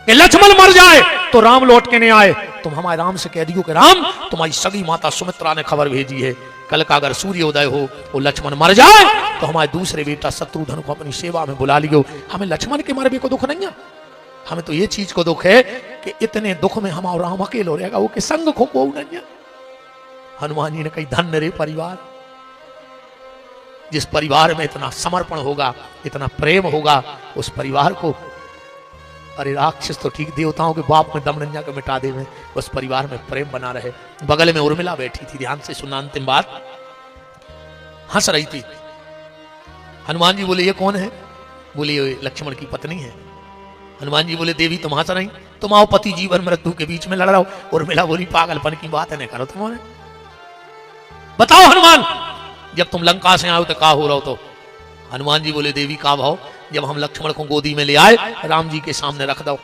कि लक्ष्मण मर जाए तो राम लौट के नहीं आए। तुम हमारे राम से कह दियो कि राम तुम्हारी सगी माता सुमित्रा ने खबर भेजी है, कल का अगर सूर्योदय हो वो लक्ष्मण मर जाए तो हमारे दूसरे बेटा शत्रुघ्न को अपनी सेवा में बुला लियो। हमें लक्ष्मण के मरने को दुख नहीं है, हमें तो ये चीज को दुख है कि इतने दुख में हमारा राम अकेलो रहेगा, वो के संग को को नहीं है। हनुमान जी ने कही, धन्य रे परिवार, जिस परिवार में इतना समर्पण होगा, इतना प्रेम होगा, उस परिवार को। अरे राक्षस तो ठीक, देवताओं के बाप में दम नंजा को मिटा दे, में उस परिवार में प्रेम बना रहे। बगल में उर्मिला बैठी थी, ध्यान से सुनना अंतिम बात, हंस रही थी। हनुमान जी बोले, ये कौन है? बोले, ये लक्ष्मण की पत्नी है। हनुमान जी बोले, देवी तुम हंस रही, तुम आओ पति जीवन मृत्यु के बीच में लड़ रहा हो। उर्मिला बोली, पागलपन की बात है, नहीं करो तुम्हारे। बताओ हनुमान, जब तुम लंका से आओ तो का हो रहा हो? तो हनुमान जी बोले, देवी का भाव, जब हम लक्ष्मण को गोदी में ले आए, राम जी के सामने रख दो।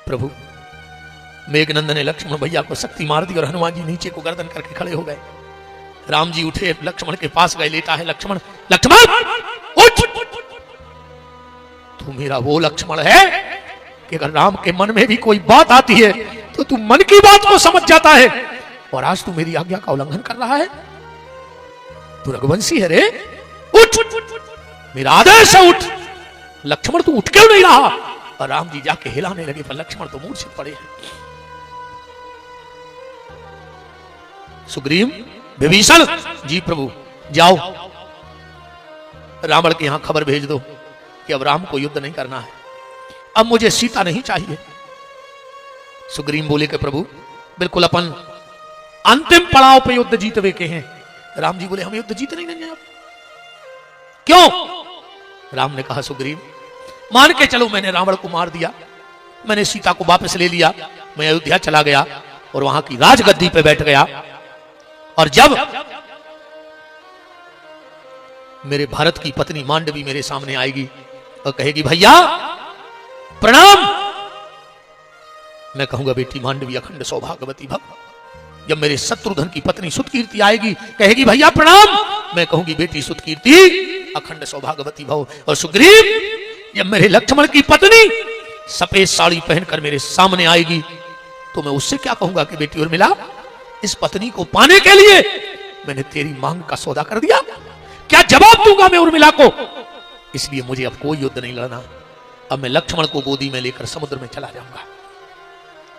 प्रभु मेघनंदन ने लक्ष्मण भैया को शक्ति मार दी और हनुमान जी नीचे को गर्दन करके खड़े हो गए। राम जी उठे, लक्ष्मण के पास गए, लेटा है लक्ष्मण। लक्ष्मण उठ, तू मेरा वो लक्ष्मण है कि अगर राम के मन में भी कोई बात आती है तो तू मन की बात को समझ जाता है, और आज तू मेरी आज्ञा का उल्लंघन कर रहा है। तू रघुवंशी है रे, उठ, मेरा आदेश है, उठ। लक्ष्मण तू उठ क्यों नहीं रहा? और राम जी जाके हिलाने लगे, पर लक्ष्मण तो मूर्छित पड़े हैं। सुग्रीव, विभीषण, जी प्रभु जाओ, रावण के यहां खबर भेज दो कि अब राम को युद्ध नहीं करना है, अब मुझे सीता नहीं चाहिए। सुग्रीव बोले कि प्रभु बिल्कुल अपन अंतिम पड़ाव पे युद्ध जीतवे के हैं। राम जी बोले, हम युद्ध जीत नहीं देंगे। क्यों? राम ने कहा, सुग्रीव मान के चलो मैंने रावण को मार दिया, मैंने सीता को वापस ले लिया, मैं अयोध्या चला गया और वहां की राजगद्दी पे बैठ गया, और जब मेरे भरत की पत्नी मांडवी मेरे सामने आएगी और कहेगी, भैया प्रणाम, मैं कहूंगा, बेटी मांडवी अखंड सौभाग्यवती भव। जब मेरे शत्रुघ्न की पत्नी सुतकीर्ति आएगी, कहेगी, भैया प्रणाम, मैं कहूंगी, बेटी सुतकीर्ति अखंड सौभाग्यवती भव। और सुग्रीव जब मेरे लक्ष्मण की पत्नी सफेद साड़ी पहनकर मेरे सामने आएगी, तो मैं उससे क्या कहूंगा कि बेटी उर्मिला, इस पत्नी को पाने के लिए मैंने तेरी मांग का सौदा कर दिया? क्या जवाब दूंगा मैं उर्मिला को? इसलिए मुझे अब कोई युद्ध नहीं लड़ना। अब मैं लक्ष्मण को गोदी में लेकर समुद्र में चला जाऊंगा।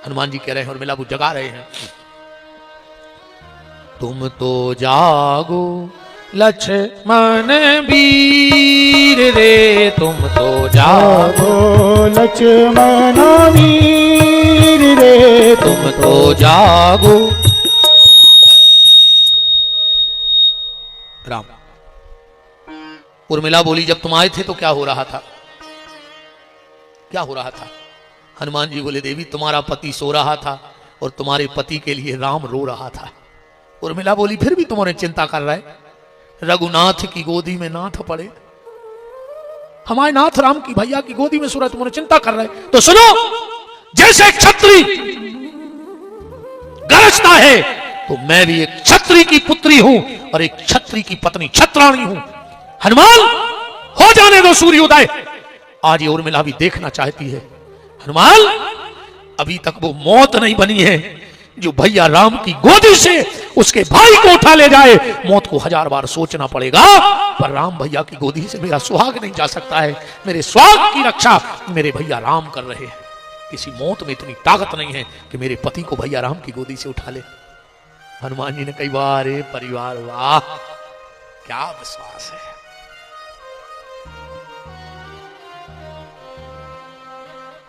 हनुमान जी कह रहे हैं, उर्मिला को जगा रहे हैं, तुम तो जागो लक्ष्मण वीर रे, तुम तो जागो लक्ष्मण वीर रे, तुम तो जागो। राम। उर्मिला बोली, जब तुम आए थे तो क्या हो रहा था? क्या हो रहा था? हनुमान जी बोले, देवी तुम्हारा पति सो रहा था और तुम्हारे पति के लिए राम रो रहा था। उर्मिला बोली, फिर भी तुम्हारे चिंता कर रहा है? रघुनाथ की गोदी में नाथ पड़े, हमारे नाथ राम की भैया की गोदी में सो रहा है, तुम्हारे चिंता कर रहा है? तो सुनो, जैसे क्षत्रिय गरजता है तो मैं भी एक क्षत्रिय की पुत्री हूं और एक क्षत्रिय की पत्नी क्षत्राणी हूं। हनुमान, हो जाने दो सूर्योदय। आज ये उर्मिला भी देखना चाहती है। हनुमान, अभी तक वो मौत नहीं बनी है जो भैया राम की गोदी से उसके भाई को उठा ले जाए। मौत को 1000 बार सोचना पड़ेगा, पर राम भैया की गोदी से मेरा सुहाग नहीं जा सकता है। मेरे सुहाग की रक्षा मेरे भैया राम कर रहे हैं। किसी मौत में इतनी ताकत नहीं है कि मेरे पति को भैया राम की गोदी से उठा ले। हनुमान जी ने कई बार, परिवार, वाह क्या विश्वास है।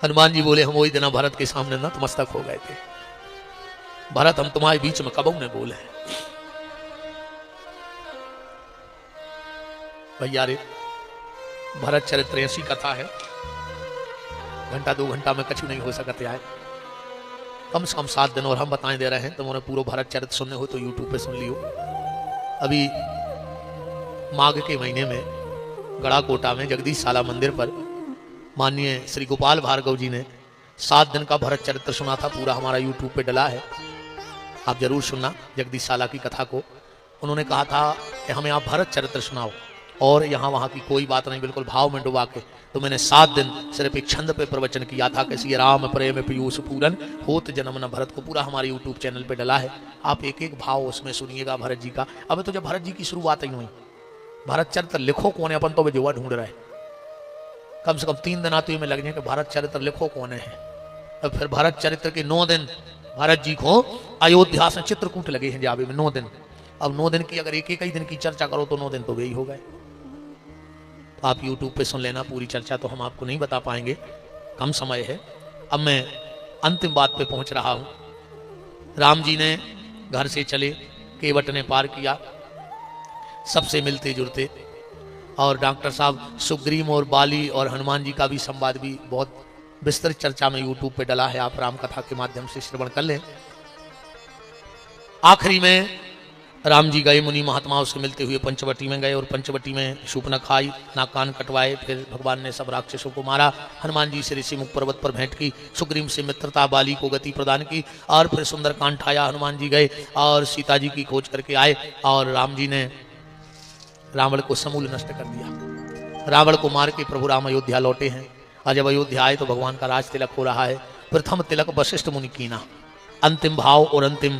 हनुमान जी बोले, हम वही दिन भरत के सामने नतमस्तक हो गए थे। भरत, हम तुम्हारे बीच में कब ने बोले भैया रे? भरत चरित्र ऐसी कथा है, घंटा 2 घंटा में कछु नहीं हो सकते आए, कम से कम 7 दिन और हम बताएं दे रहे हैं। तुमने पूरा भरत चरित्र सुनने हो तो यूट्यूब पे सुन लियो। अभी माघ के महीने में गड़ाकोटा में जगदीश साला मंदिर पर माननीय श्री गोपाल भार्गव जी ने 7 दिन का भरत चरित्र सुना था। पूरा हमारा यूट्यूब पे डला है, आप जरूर सुनना जगदीश साला की कथा को। उन्होंने कहा था कि हमें आप भरत चरित्र सुनाओ और यहाँ वहाँ की कोई बात नहीं, बिल्कुल भाव में डुबा के। तो मैंने 7 दिन सिर्फ एक छंद पे प्रवचन किया था कि श्री राम प्रेम पीयूष पूरन होत जन्म न भरत को। पूरा हमारे यूट्यूब चैनल पे डला है, आप एक एक भाव उसमें सुनिएगा भरत जी का। अब तो जब भरत जी की शुरुआत ही हुई, भरत चरित्र लिखो कौन है, अपन तो जुआ ढूंढ रहे हैं। कम से कम 3 दिन आते में लग जाए कि भारत चरित्र लिखो कौन है। अब फिर भारत चरित्र के 9 दिन भारत जी को अयोध्या से चित्रकूट लगे हैं जावे में 9 दिन। अब 9 दिन की अगर एक ही दिन की चर्चा करो तो 9 दिन तो वे ही हो गए। तो आप यूट्यूब पे सुन लेना पूरी चर्चा, तो हम आपको नहीं बता पाएंगे, कम समय है। अब मैं अंतिम बात पे पहुंच रहा हूं। राम जी ने घर से चले, केवट ने पार किया, सबसे मिलते जुलते, और डॉक्टर साहब सुग्रीव और बाली और हनुमान जी का भी संवाद भी बहुत विस्तृत चर्चा में यूट्यूब पे डला है, आप राम कथा के माध्यम से श्रवण कर लें। आखिरी में राम जी गए, मुनि महात्माओं से मिलते हुए पंचवटी में गए और पंचवटी में शूर्पणखा खाई, नाक कान कटवाए। फिर भगवान ने सब राक्षसों को मारा। हनुमान जी से ऋषि मुख पर्वत पर भेंट की, सुग्रीव से मित्रता, बाली को गति प्रदान की, और फिर सुंदर कांड ठाया। हनुमान जी गए और सीता जी की खोज करके आए, और राम जी ने रावण को समूल नष्ट कर दिया। रावण को मार के प्रभु राम अयोध्या लौटे हैं, और जब अयोध्या आए तो भगवान का राज तिलक हो रहा है। प्रथम तिलक वशिष्ठ मुनि कीना। अंतिम भाव और अंतिम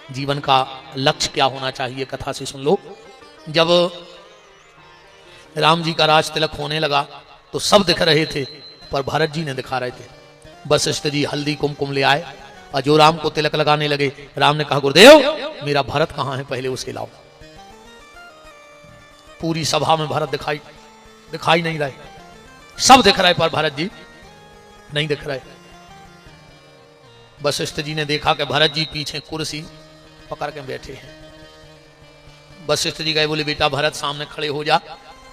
जीवन का लक्ष्य क्या होना चाहिए, कथा से सुन लो। जब राम जी का राज तिलक होने लगा तो सब दिख रहे थे, पर भरत जी ने दिखा रहे थे। वशिष्ठ जी हल्दी कुमकुम ले आए, और जो राम को तिलक लगाने लगे, राम ने कहा, गुरुदेव मेरा भरत कहाँ है, पहले उसे लाओ। पूरी सभा में भरत दिखाई नहीं रहे, सब दिख रहे पर भरत जी नहीं दिख रहे। वशिष्ठ जी ने देखा कि भरत जी पीछे कुर्सी पकड़ के बैठे हैं। वशिष्ठ जी गए, बोले बेटा भरत सामने खड़े हो जा,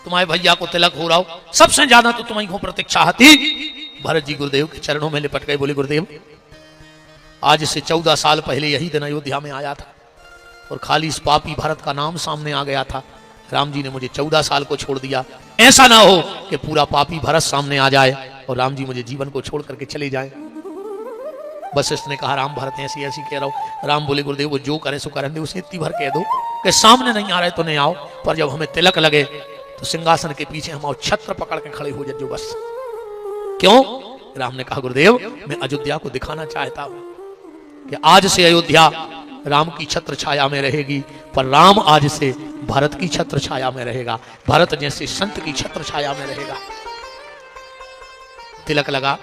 तुम्हारे भैया को तिलक हो रहा हो, सबसे ज्यादा तो तुम्हारी को प्रतीक्षा थी। भरत जी गुरुदेव के चरणों में लिपट गए, बोले गुरुदेव आज से 14 साल पहले यही दिन अयोध्या में आया था, और खाली इस पापी भरत का नाम सामने आ गया था। राम जी ने मुझे 14 साल को छोड़ दिया, ऐसा ना हो कि पूरा पापी भरत सामने आ जाए और राम जी मुझे जीवन को छोड़ करके चले जाएं। वशिष्ठ ने कहा, राम भरत ऐसी ऐसी कह रहा हूं। राम बोले, गुरुदेव वो जो करे सो करें दे, उसे इतनी भर कह दो कि सामने नहीं आ रहे तो नहीं आओ, पर जब हमें तिलक लगे तो सिंहासन के पीछे हम और छत्र पकड़ के खड़े हो जाए, जो बस। क्यों? राम ने कहा, गुरुदेव मैं अयोध्या को दिखाना चाहता हूं। कि आज से अयोध्या राम की छत्र छाया में रहेगी, पर राम आज से भरत की छत्र छाया में रहेगा, भरत जैसे संत की छत्र छाया में रहेगा। तिलक लगा।